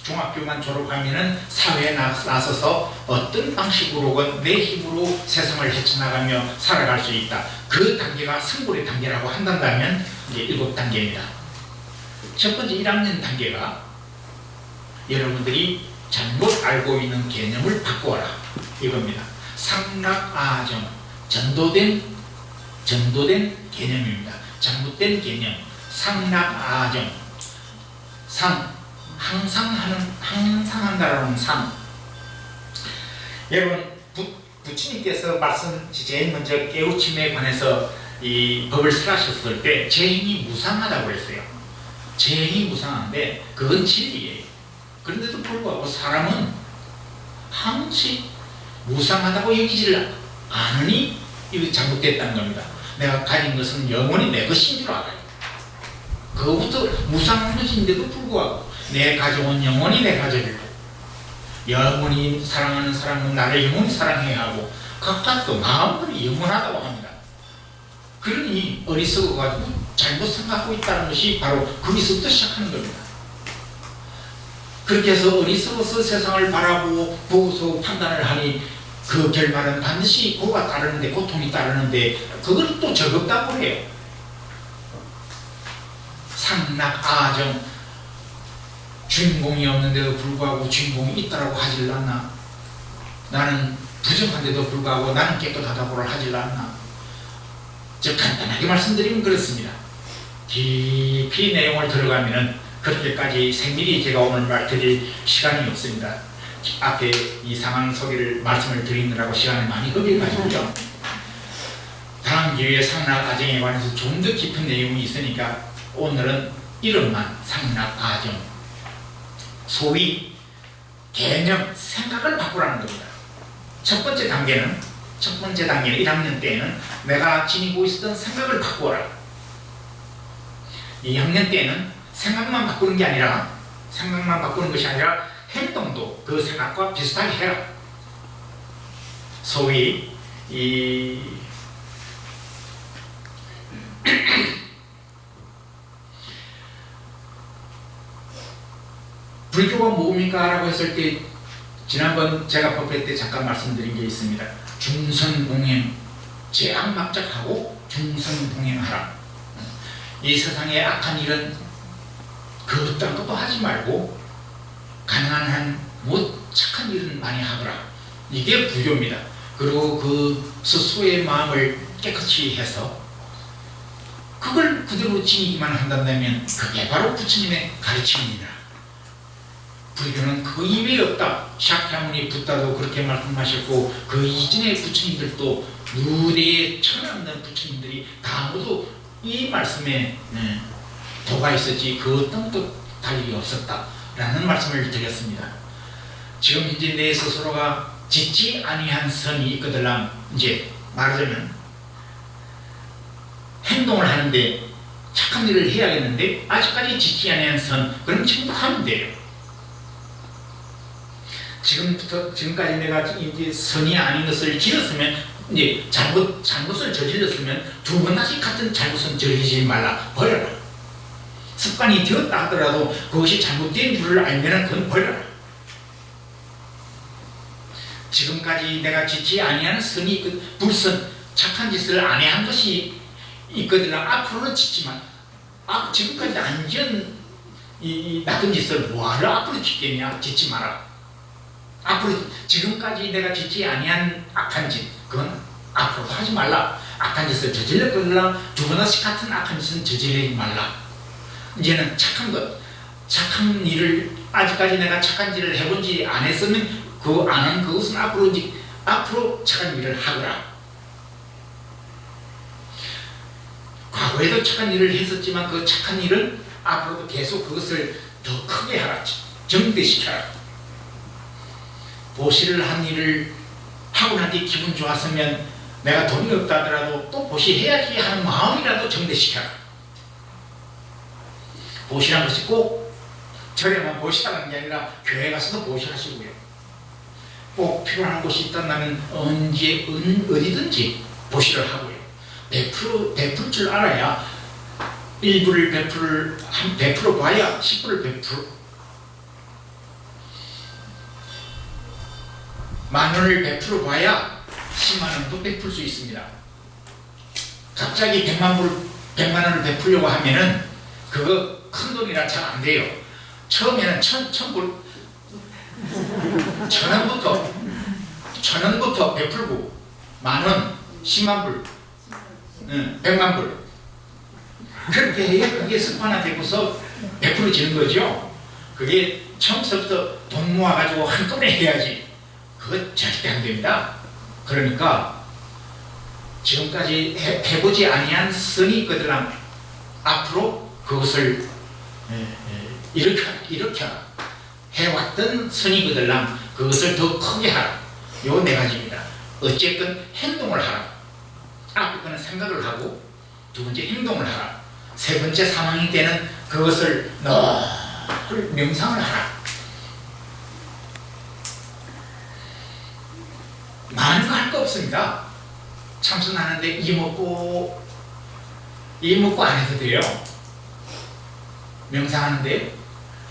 중학교만 졸업하면은 사회에 나서서 어떤 방식으로건 내 힘으로 세상을 헤쳐나가며 살아갈 수 있다. 그 단계가 성불의 단계라고 한다면 이제 7단계입니다. 첫 번째 1학년 단계가 여러분들이 잘못 알고 있는 개념을 바꾸어라 이겁니다. 상락아정, 전도된 개념입니다. 잘못된 개념, 상락아정. 항상 한다라는 상. 여러분, 부처님께서 제일 먼저 깨우침에 관해서 이 법을 설하셨을 때 제행이 무상하다고 그랬어요. 제행이 무상한데 그건 진리예요. 그런데도 불구하고 사람은 항시 무상하다고 여기지를 않으니 이거 잘못됐다는 겁니다. 내가 가진 것은 영원히 내 것인 줄 알아요. 그거부터 무상한 것인데도 불구하고 내 가족은 영원히 내 가족이고 영원히 사랑하는 사람은 나를 영원히 사랑해야 하고 각각도 마음은 영원하다고 합니다. 그러니 어리석어가지고 잘못 생각하고 있다는 것이 바로 거기서부터 시작하는 겁니다. 그렇게 해서 어리석어서 세상을 바라보고서 판단을 하니 그 결말은 반드시 고가 따르는데, 고통이 따르는데 그걸 또 적었다고 해요. 상락아정, 주인공이 없는데도 불구하고 주인공이 있다라고 하질 않나? 나는 부정한데도 불구하고 나는 깨끗하다고를 하질 않나? 즉 간단하게 말씀드리면 그렇습니다. 깊이 내용을 들어가면은 그렇게까지 생밀히 제가 오늘 말드릴 시간이 없습니다. 앞에 이 상황 소개를 말씀을 드리느라고 시간을 많이 허비해가지고요. 다음 기회에 상락아정에 관해서 좀 더 깊은 내용이 있으니까 오늘은 이름만 상락아정, 소위 개념, 생각을 바꾸라는 겁니다. 첫 번째 단계는 1학년 때에는 내가 지니고 있었던 생각을 바꾸어라. 2학년 때에는 생각만 바꾸는 게 아니라, 생각만 바꾸는 것이 아니라 행동도 그 생각과 비슷하게 해라. 소위 불교가 뭡니까? 라고 했을 때 지난번 제가 법회 때 잠깐 말씀드린 게 있습니다. 중선봉행, 제약막작하고 중선봉행하라. 이 세상에 악한 일은 그딴 것도 하지 말고 가능한 한 착한 일은 많이 하거라. 이게 불교입니다. 그리고 그 스스로의 마음을 깨끗이 해서 그걸 그대로 지니기만 한다면 그게 바로 부처님의 가르침입니다. 불교는 그 이외에 없다. 샤크야무니 붓다도 그렇게 말씀하셨고 그 이전의 부처님들도 누대에 천없는 부처님들이 다 모두 이 말씀에 도가 있었지 그 어떤 것 달리 없었다라는 말씀을 드렸습니다. 지금 이제 내 스스로가 짓지 아니한 선이 있거들랑 이제 말하자면 행동을 하는데 착한 일을 해야겠는데 아직까지 짓지 아니한 선, 그럼 지금부터 하면 돼요. 지금까지 내가 이제 선이 아닌 것을 지었으면, 이제 잘못을 저질렀으면 두 번 다시 같은 잘못은 저지르지 말라. 버려라. 습관이 되었다 하더라도 그것이 잘못된 줄을 알면 그건 버려라. 지금까지 내가 짓지 아니하는 선이 불선, 착한 짓을 안 한 것이 있거든. 앞으로는 짓지만 지금까지 안 지은 이 나쁜 짓을 뭐하러 앞으로 짓겠냐? 짓지 마라. 앞으로 지금까지 내가 짓지 아니한 악한 짓, 그건 앞으로도 하지 말라. 악한 짓을 저질렀거나 두 번 다시 같은 악한 짓은 저지르지 말라. 이제는 착한 것, 착한 일을 아직까지 내가 착한 일을 해본지 안 했으면 그 안 한 그것은 앞으로 착한 일을 하거라. 과거에도 착한 일을 했었지만 그 착한 일은 앞으로도 계속 그것을 더 크게 하라. 정대시켜라. 보시를 한 일을 하고 난 뒤 기분 좋았으면 내가 돈이 없다 하더라도 또 보시해야지 하는 마음이라도 정대시켜라. 보시라는 것이 꼭 절에만 보시라는 게 아니라 교회 가서도 보시하시고요. 꼭 필요한 곳이 있다면 어디든지 보시를 하고요. 베풀 줄 알아야 1불을 베풀어 봐야 10불을 베풀어, 10,000원을 베풀어 봐야 100,000원도 베풀 수 있습니다. 갑자기 100만원을 베풀려고 하면은 그거 큰 돈이라 잘 안 돼요. 처음에는 1,000원부터 베풀고 10,000원, 100,000불, 100,000불 그렇게 해야 그게 습관화되고서 베풀어지는 거죠. 그게 처음부터 돈 모아가지고 한꺼번에 해야지 그거 절대 안 됩니다. 그러니까 지금까지 해보지 아니한 선이 있거든. 앞으로 그것을 일으켜라. 해왔던 선이거든. 그것을 더 크게 하라. 요 네 가지입니다. 어쨌든 행동을 하라. 앞에 거는 생각을 하고, 두 번째 행동을 하라. 세 번째 상황이 되는 그것을 늘 명상을 하라. 많은 거 할 거 없습니다. 참선하는데 이 먹고 안 해도 돼요. 명상하는데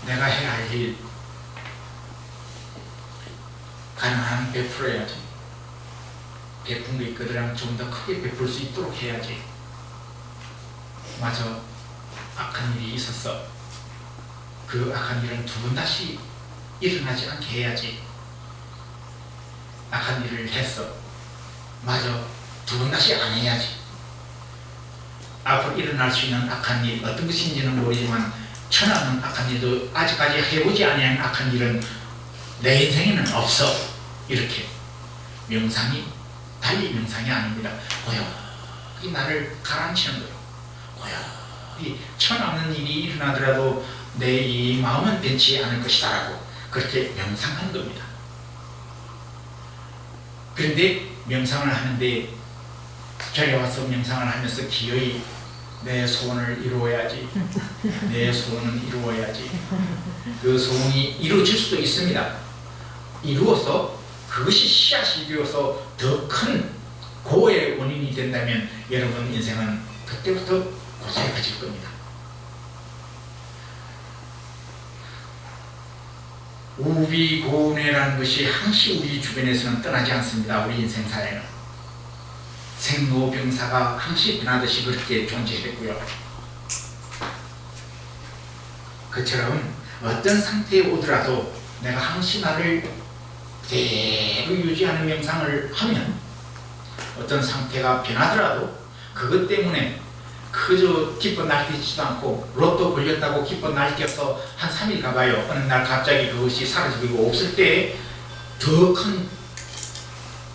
내가 해야 할 일 가능한 베풀어야지. 베푼 게 있거든 좀 더 크게 베풀 수 있도록 해야지. 맞아, 악한 일이 있었어. 그 악한 일은 두 번 다시 일어나지 않게 해야지. 악한 일을 했어. 맞아, 두 번 다시 안 해야지. 앞으로 일어날 수 있는 악한 일, 어떤 것인지는 모르지만 천하는 악한 일도 아직까지 해보지 아니한 악한 일은 내 인생에는 없어. 이렇게 명상이 달리 명상이 아닙니다. 고요히 나를 가라앉히는 거예요. 고요히 천하는 일이 일어나더라도 내 이 마음은 변치 않을 것이다 라고 그렇게 명상하는 겁니다. 그런데 명상을 하는데 절에 와서 명상을 하면서 기어이 내 소원을 이루어야지. 내 소원은 이루어야지. 그 소원이 이루어질 수도 있습니다. 이루어서 그것이 씨앗이 되어서 더 큰 고의 원인이 된다면 여러분 인생은 그때부터 고생해질 겁니다. 우비고운해라는 것이 항시 우리 주변에서는 떠나지 않습니다. 우리 인생사에는 생로병사가 항시 변하듯이 그렇게 존재했고요. 그처럼 어떤 상태에 오더라도 내가 항시 나를 그대로 유지하는 명상을 하면 어떤 상태가 변하더라도 그것 때문에 그저 기뻐 날뛰지도 않고 로또 걸렸다고 기뻐 날뛰어서 한 3일 가봐요. 어느 날 갑자기 그것이 사라지고 없을 때 더 큰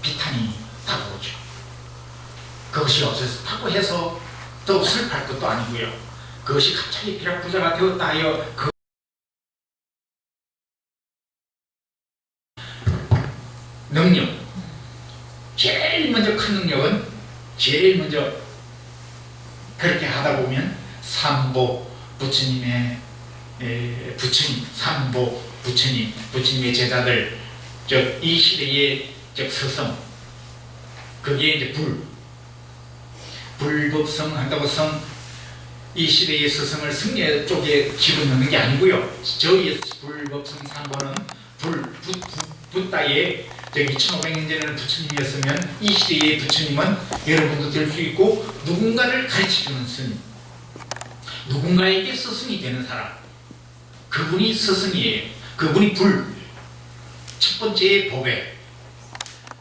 비탄이 다가오죠. 그것이 없었다고 해서 또 슬퍼할 것도 아니고요. 그것이 갑자기 벼락부자가 되었다 하여 그 능력, 제일 먼저 큰 능력은 제일 먼저 그렇게 하다 보면 삼보 부처님의 부처님, 삼보 부처님, 부처님의 제자들, 즉 이 시대의 즉 서성, 그게 이제 불법성 한다고 성, 이 시대의 서성을 승려 쪽에 집어넣는 게 아니고요. 저희 불법성 삼보는 붓다의 2500년 전에는 부처님이었으면 이 시대의 부처님은 여러분도 될 수 있고 누군가를 가르치는 스님, 누군가에게 스승이 되는 사람, 그분이 스승이에요. 그분이 첫 번째의 보배,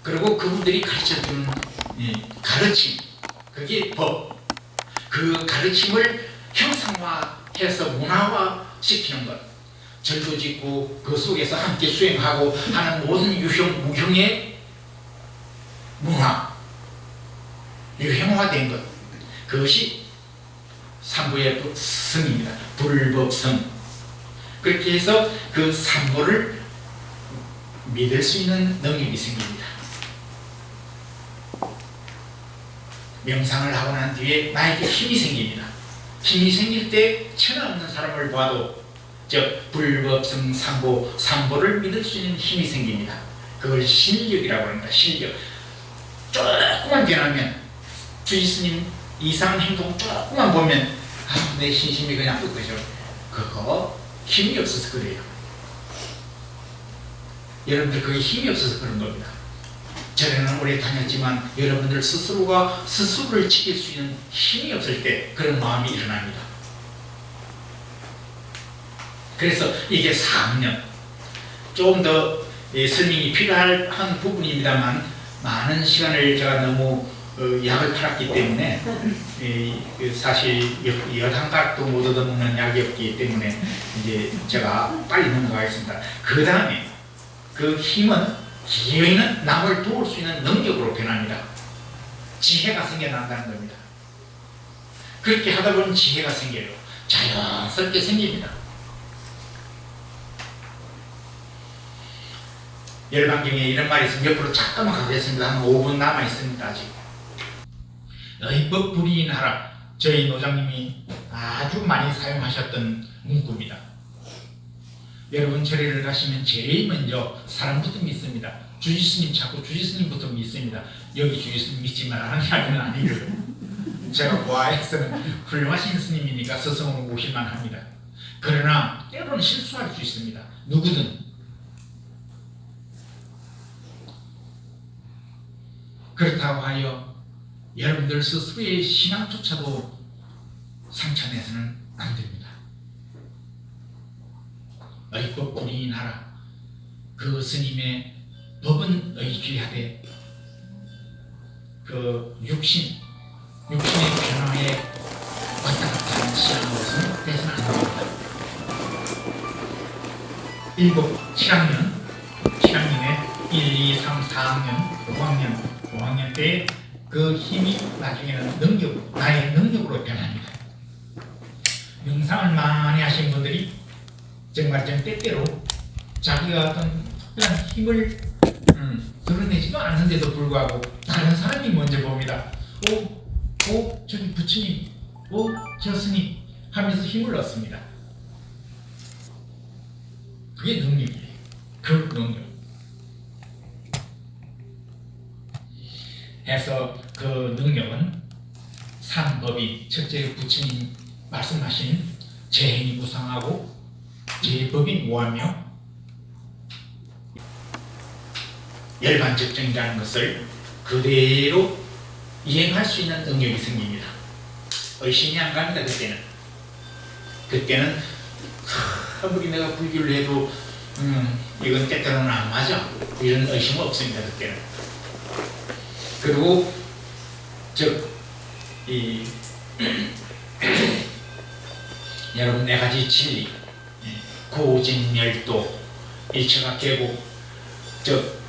그리고 그분들이 가르쳐주는 가르침, 그게 법. 그 가르침을 형상화해서 문화화시키는 것, 절도 짓고 그 속에서 함께 수행하고 하는 모든 무형의 문화, 유형화된 것, 그것이 삼보의 성입니다. 불법성. 그렇게 해서 그 삼보를 믿을 수 있는 능력이 생깁니다. 명상을 하고 난 뒤에 나에게 힘이 생깁니다. 힘이 생길 때 천하 없는 사람을 봐도 즉 불법성 삼보를 믿을 수 있는 힘이 생깁니다. 그걸 실력이라고 합니다. 실력. 조금만 변하면 주의 스님 이상한 행동 조금만 보면 내 신심이 그냥 그거죠. 그거 힘이 없어서 그래요. 여러분들 그게 힘이 없어서 그런 겁니다. 절에는 오래 다녔지만 여러분들 스스로가 스스로를 지킬 수 있는 힘이 없을 때 그런 마음이 일어납니다. 그래서 이게 4학년 좀 더 설명이 필요한 부분입니다만 많은 시간을 제가 너무 약을 팔았기 때문에 사실 한 가락도 못 얻어먹는 약이 없기 때문에 이제 제가 빨리 넘어가겠습니다. 그 다음에 그 힘은 기어이는 남을 도울 수 있는 능력으로 변합니다. 지혜가 생겨난다는 겁니다. 그렇게 하다 보면 지혜가 생겨요. 자연스럽게 생깁니다. 열반경에 이런 말이 있으면 옆으로 잠깐만 가겠습니다. 한 5분 남아 있습니다. 아직. 의법 불이인하라. 저희 노장님이 아주 많이 사용하셨던 문구입니다. 여러분 절에를 가시면 제일 먼저 사람부터 믿습니다. 주지스님 자꾸 주지스님부터 믿습니다. 여기 주지스님 믿지 말라는 이야기는 아니고요. 제가 고아에서는 훌륭하신 스님이니까 스승으로 모실만 합니다. 그러나 때로는 실수할 수 있습니다. 누구든. 그렇다고 하여 여러분들 스스로의 신앙조차도 상처내서는 안 됩니다. 의법 불이인하라. 그 스님의 법은 의지하되 그 육신의 변화에 왔다 갔다 하는 신앙으로서는 돼서는 안 됩니다. 일곱 7학년에 1, 2, 3, 4학년, 5학년 때 그 힘이 나중에는 나의 능력으로 변합니다. 명상을 많이 하신 분들이 정말 때때로 자기가 어떤 특별한 힘을 드러내지도 않는데도 불구하고 다른 사람이 먼저 봅니다. 저기 부처님, 저 스님 하면서 힘을 얻습니다. 그게 능력이에요. 그 능력. 해서 그 능력은 삼법이 첫째 부처님 말씀하신 재행이 무상하고 제법이 무하며 열반적정이라는 것을 그대로 이행할 수 있는 능력이 생깁니다. 의심이 안 갑니다. 그때는 아무리 내가 불교를 해도 이건 때때로는 안 맞아 이런 의심은 없습니다. 그때는. 그리고 여러분 네 가지 진리, 고진멸도, 일체가 깨고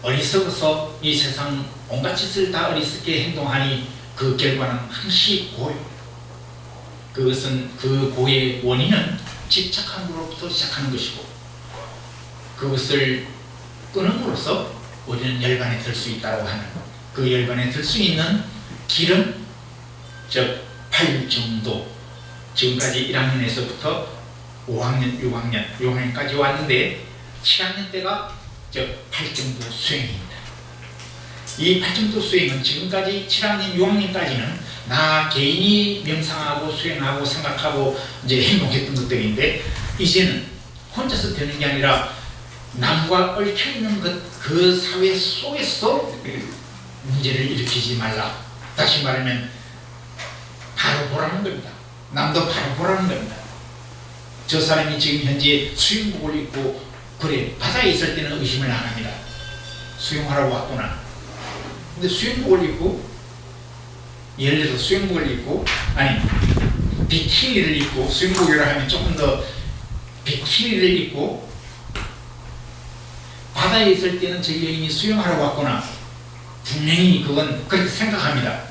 어리석어서 이 세상 온갖 짓을 다 어리석게 행동하니 그 결과는 항시 고요. 그것은 그 고의 원인은 집착함으로부터 시작하는 것이고 그것을 끊음으로써 우리는 열반에 들 수 있다고 하는 그 열반에 들 수 있는 길은 즉 8정도 지금까지 1학년에서부터 5학년, 6학년까지 왔는데 7학년 때가 즉 8정도 수행입니다. 이 8정도 수행은 지금까지 7학년, 6학년까지는 나 개인이 명상하고 수행하고 생각하고 이제 행동했던 것들인데 이제는 혼자서 되는 게 아니라 남과 얽혀있는 그 사회 속에서도 문제를 일으키지 말라. 다시 말하면 바로 보라는 겁니다. 남도 바로 보라는 겁니다. 저 사람이 지금 현재 수영복을 입고 그래 바다에 있을 때는 의심을 안 합니다. 수영하러 왔구나. 근데 수영복을 입고 예를 들어서 수영복을 입고 아니 비키니를 입고 수영복이라 하면 조금 더 비키니를 입고 바다에 있을 때는 저 여인이 수영하러 왔구나. 분명히 그건 그렇게 생각합니다.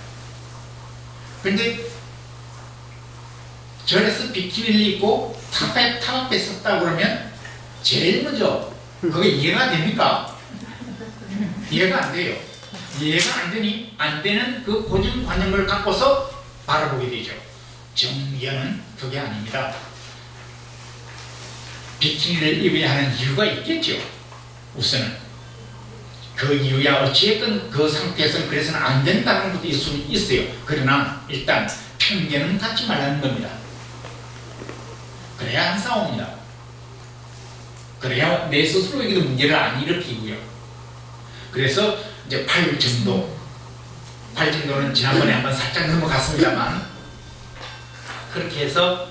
그런데 절에서 비키니를 입고 타박에 섰다 그러면 제일 먼저 그게 이해가 됩니까? 이해가 안 돼요. 이해가 안 되는 그 고정관념을 갖고서 바라보게 되죠. 정의는 그게 아닙니다. 비키니를 입어야 하는 이유가 있겠죠. 우선은 그 이유야 어찌됐든 그 상태에서는 그래서는 안 된다는 것도 있을 수 있어요. 그러나 일단 편견은 갖지 말라는 겁니다. 그래야 안 싸웁니다. 그래야 내 스스로에게도 문제를 안 일으키고요. 그래서 이제 8정도는 지난번에 한번 살짝 넘어갔습니다만 그렇게 해서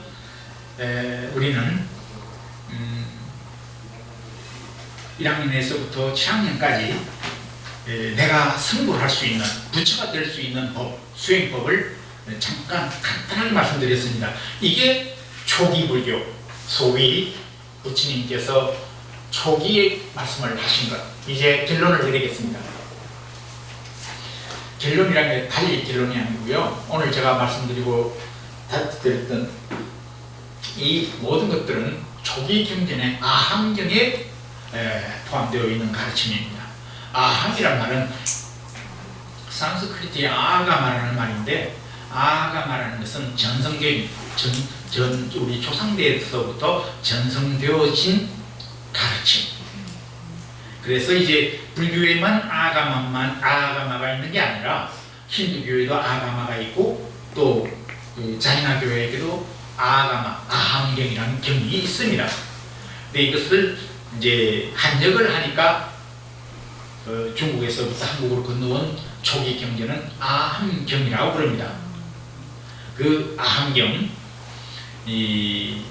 우리는 1학년에서부터 7학년까지 내가 승부를 할 수 있는 부처가 될 수 있는 법, 수행법을 잠깐 간단하게 말씀드렸습니다. 이게 초기 불교, 소위 부처님께서 초기에 말씀을 하신 것. 이제 결론을 드리겠습니다. 결론이라는 게 달리 결론이 아니고요. 오늘 제가 말씀드리고 드렸던 이 모든 것들은 초기 경전의 아함경에 포함되어 있는 가르침입니다. 아함이란 말은 산스크리트의 아가 말하는 말인데, 아가 말하는 것은 전성된 우리 조상대에서부터 전성되어진 가르침. 그래서 이제 불교에만 아가마가 있는 게 아니라 힌두교에도 아가마가 있고 또 자이나교에도 아함경이라는 경이 있습니다. 근데 이것을 이제 한역을 하니까 중국에서부터 한국으로 건너온 초기 경전은 아함경이라고 부릅니다. 그 아함경, 이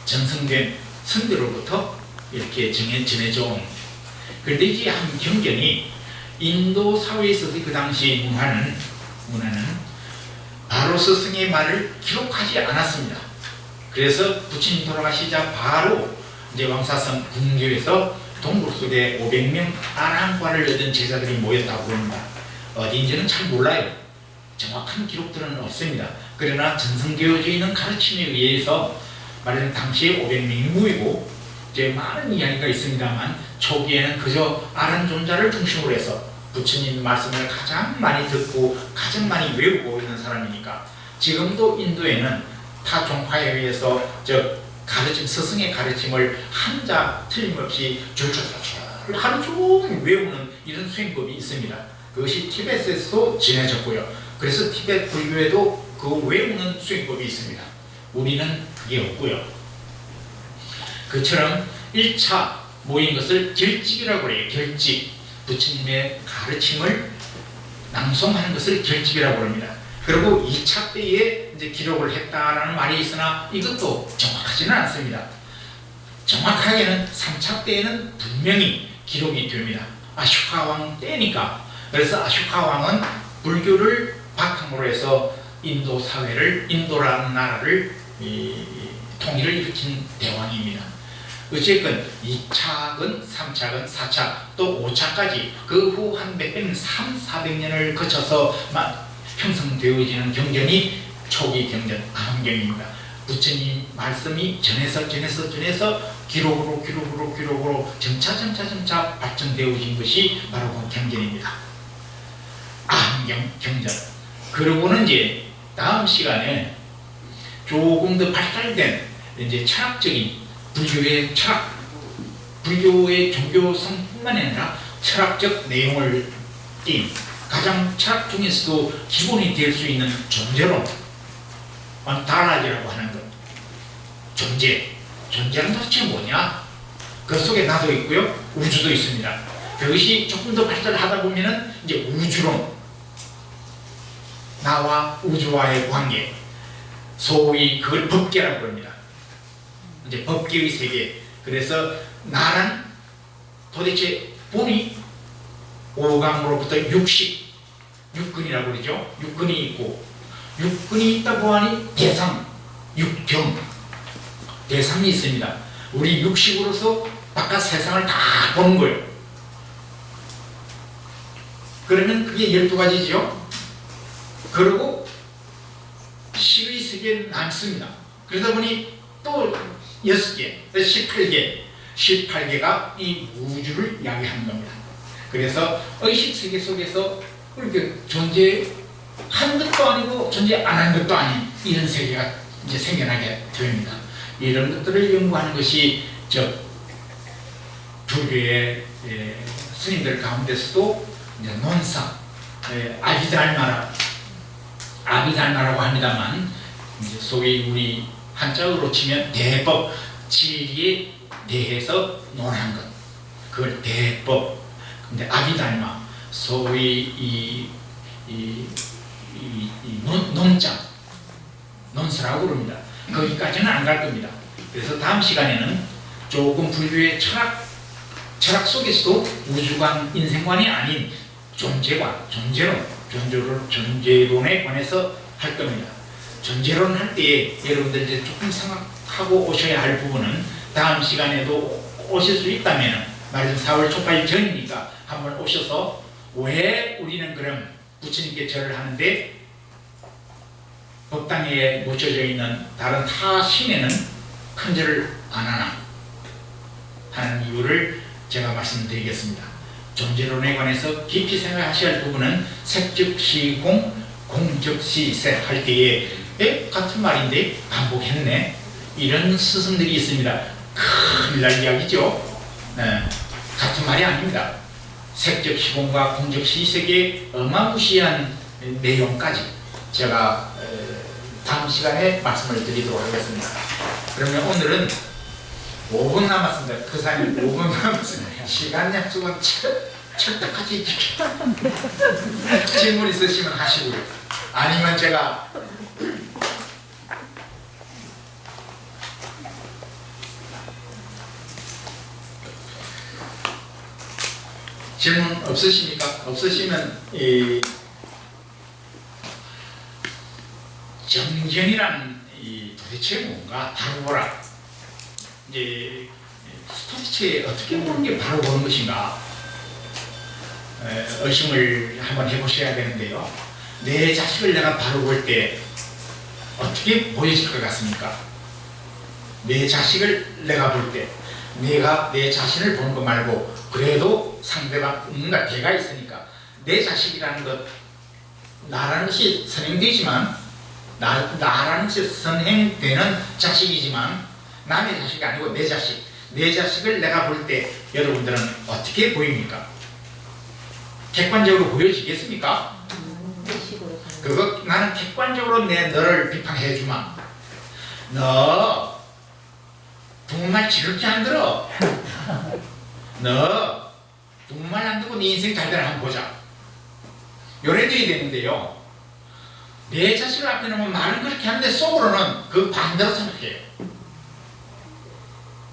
전성된 선대로부터 이렇게 전해져 온. 그런데 이제 한 경전이 인도 사회에 있어서 그 당시 문화는 바로 스승의 말을 기록하지 않았습니다. 그래서 부처님 돌아가시자 바로 이제 왕사성 궁교에서 동굴속에 500명 아랑과를 얻은 제자들이 모였다고 합니다. 어디인지는 잘 몰라요. 정확한 기록들은 없습니다. 그러나 전성되어져 있는 가르침에 의해서 말하자면 당시에 500명이 모이고 이제 많은 이야기가 있습니다만 초기에는 그저 아란존자를 중심으로 해서 부처님 말씀을 가장 많이 듣고 가장 많이 외우고 있는 사람이니까 지금도 인도에는 타 종파에 의해서 가르침, 스승의 가르침을 한자 틀림없이 줄줄줄 하루 종일 외우는 이런 수행법이 있습니다. 그것이 티베트에서도 지내졌고요. 그래서 티베트 불교에도 그 외우는 수행법이 있습니다. 우리는 그게 없고요. 그처럼 1차 모인 것을 결집이라고 해요. 결집. 부처님의 가르침을 낭송하는 것을 결집이라고 합니다. 그리고 2차 때에 이제 기록을 했다라는 말이 있으나 이것도 정확하지는 않습니다. 정확하게는 3차 때에는 분명히 기록이 됩니다. 아쇼카왕 때니까. 그래서 아쇼카왕은 불교를 바탕으로 해서 인도 사회를, 인도라는 나라를 통일을 일으킨 대왕입니다. 어쨌든 2차근, 3차근, 4차, 또 5차까지 그 후 한 몇백 년, 300~400년을 거쳐서 형성되어지는 경전이 초기 경전, 아함경입니다. 부처님 말씀이 전해서 기록으로 점차 발전되어진 것이 바로 그 경전입니다. 아함경, 경전. 그러고는 이제 다음 시간에 조금 더 발달된 이제 철학적인 불교의 철학, 불교의 종교성뿐만 아니라 철학적 내용을 띈 가장 철학 중에서도 기본이 될 수 있는 존재론, 다라지라고 하는 것. 존재는 도대체 뭐냐? 그 속에 나도 있고요, 우주도 있습니다. 그것이 조금 더 발달하다 보면은 이제 우주론, 나와 우주와의 관계, 소위 그걸 법계라고 합니다. 이제 법계의 세계. 그래서 나는 도대체 본이 오감으로부터 육근이라고 그러죠. 육근이 있고, 육근이 있다고 하니 대상, 육경, 대상이 있습니다. 우리 육식으로서 바깥 세상을 다 보는 거예요. 그러면 그게 12가지죠. 그리고 식의 세계는 많습니다. 그러다 보니 또 6개, 18개가 이 우주를 이야기하는 겁니다. 그래서 의식 세계 속에서 이렇게 존재한 것도 아니고 존재 안 한 것도 아닌 이런 세계가 이제 생겨나게 됩니다. 이런 것들을 연구하는 것이 불교의 스님들 가운데서도 이제 논사, 아비달마라고 합니다만, 이제 소위 우리 한자어로 치면 대법, 진리에 대해서 논한 것, 그걸 대법. 근데 아비달마, 소위 논사라고 그럽니다. 거기까지는 안 갈 겁니다. 그래서 다음 시간에는 조금 불교의 철학 속에서도 우주관, 인생관이 아닌 존재관, 존재론에 관해서 할 겁니다. 존재론 할 때에 여러분들 이제 조금 생각하고 오셔야 할 부분은 다음 시간에도 오실 수 있다면 말씀 4월 초까지 전이니까 한번 오셔서 왜 우리는 그럼 부처님께 절을 하는데 법당에 묻혀져 있는 다른 타 신에는 큰 절을 안 하나 하는 이유를 제가 말씀드리겠습니다. 존재론에 관해서 깊이 생각하셔야 할 부분은 색즉시공, 공즉시색 할 때에 같은 말인데 반복했네, 이런 스승들이 있습니다. 큰일 날 이야기죠. 같은 말이 아닙니다. 색즉시공과 공즉시색의 어마무시한 내용까지 제가 다음 시간에 말씀을 드리도록 하겠습니다. 그러면 오늘은 5분 남았습니다. 그 사이 5분 남았습니다. 시간 약속은 철떡같이 지켜. 질문 있으시면 하시고요. 아니면 제가 질문 없으십니까? 없으시면 정견이란 도대체 뭔가 바로 보라. 이제 도대체 어떻게 보는 게 바로 보는 것인가 의심을 한번 해보셔야 되는데요. 내 자식을 내가 바로 볼 때 어떻게 보여질 것 같습니까? 내 자식을 내가 볼 때 내가 내 자신을 보는 것 말고 그래도 상대방 뭔가 대가 있으니까 내 자식이라는 것, 나라는 것이 선행되지만 나라는 것이 선행되는 자식이지만 남의 자식이 아니고 내 자식, 내 자식을 내가 볼 때 여러분들은 어떻게 보입니까? 객관적으로 보여지겠습니까? 그거 나는 객관적으로 너를 비판해 주마. 너 정말 지극히 안 들어. 너 정말 안 듣고 네 인생 잘 되나 한번 보자. 요래돼야 되는데요. 내 자식을 앞에 놓으면 말은 그렇게 하는데 속으로는 그 반대로 생각해요.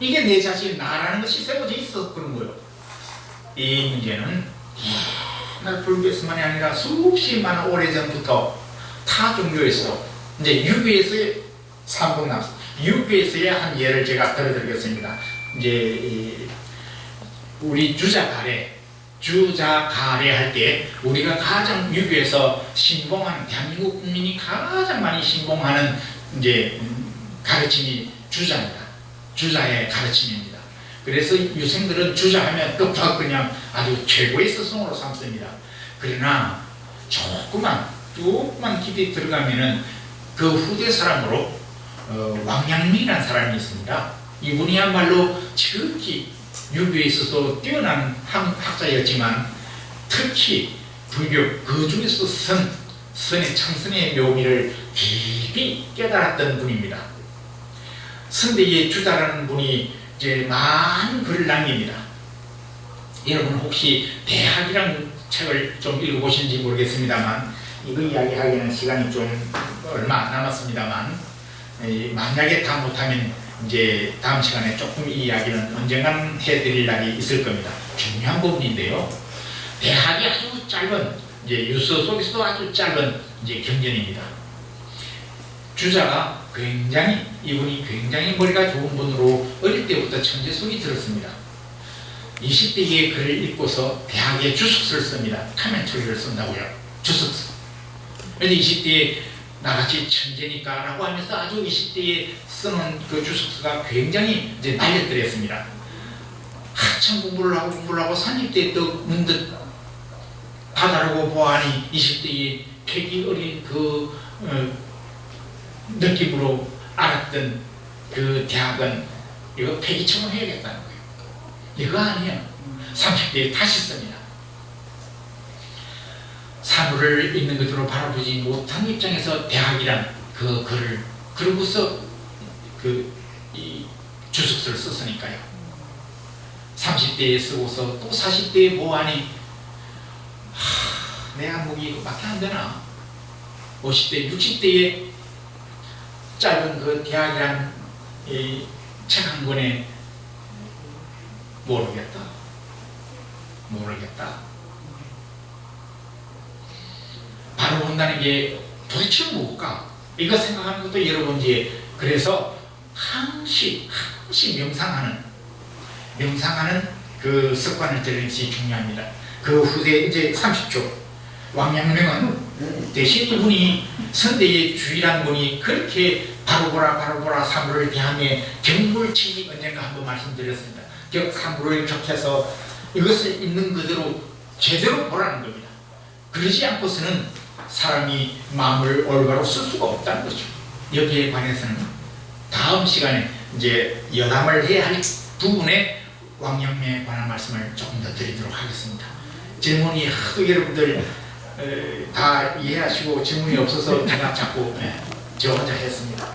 이게 내 자식, 나라는 것이 세워져 있어 그런 거예요. 이 문제는 나 불교에서만이 아니라 수십 만 오래전부터 타 종교에서 이제 유교에서의 삼봉남, 유교에서의 한 예를 제가 들어드리겠습니다. 이제 우리 주자가래 할 때 우리가 가장 유교에서 신봉하는, 대한민국 국민이 가장 많이 신봉하는 이제 가르침이 주자입니다. 주자의 가르침입니다. 그래서 유생들은 주자하면 떡밥 그냥 아주 최고의 스승으로 삼습니다. 그러나 조금만 깊이 들어가면은 그 후대 사람으로 왕양민이라는 사람이 있습니다. 이분이야말로 지극히 유교에 있어서 뛰어난 학자였지만 특히 불교 그 중에서 선의 참선의 묘미를 깊이 깨달았던 분입니다. 선대의 주자라는 분이 이제 많은 글을 남깁니다. 여러분 혹시 대학이라는 책을 좀 읽어보신지 모르겠습니다만 이거 이야기하기에는 시간이 좀 얼마 안 남았습니다만 만약에 다 못하면 이제 다음 시간에 조금 이 이야기는 언젠간 해드릴 날이 있을 겁니다. 중요한 부분인데요. 대학이 아주 짧은 이제 유서 속에서도 아주 짧은 이제 경전입니다. 주자가 이분이 굉장히 머리가 좋은 분으로 어릴 때부터 천재 속이 들었습니다. 20대에 글을 읽고서 대학에 주석서를 씁니다. 카멘터리를 쓴다고요. 주석서. 그런데 20대에 나같이 천재니까 라고 하면서 아주 20대에 쓰는 그 주석서가 굉장히 이제 날려들었습니다. 한참 공부를 하고 30대에 또 문득 바다라고 보아하니 20대에 패기 어린 그 느낌으로 알았던 그 대학은 이거 폐기처분 해야겠다는 거예요. 이거 아니에요. 30대에 다시 씁니다. 사물을 있는 것으로 바라보지 못한 입장에서 대학이란 그 글을 그러고서 이 주석서를 썼으니까요. 30대에 쓰고서 또 40대에 보아하니 내 안목이 이거밖에 안 되나. 50대, 60대에 짧은 그 대학이란 책 한 권에 모르겠다. 바로 본다는 게 도대체 뭘까? 이거 생각하는 것도 여러분 이제 그래서 항시 명상하는 그 습관을 들이는 것이 중요합니다. 그 후대 이제 30초 왕양명은 대신 이분이 선대의 주의란 분이 그렇게 바로 보라 사물을 대하며 경물치기 언젠가 한번 말씀드렸습니다. 사물을 격해서 이것을 있는 그대로 제대로 보라는 겁니다. 그러지 않고서는 사람이 마음을 올바로 쓸 수가 없다는 거죠. 여기에 관해서는 다음 시간에 이제 여담을 해야 할 부분에 왕영명에 관한 말씀을 조금 더 드리도록 하겠습니다. 질문이 하도 여러분들 다 이해하시고 질문이 없어서 제가 자꾸 저 혼자 했습니다.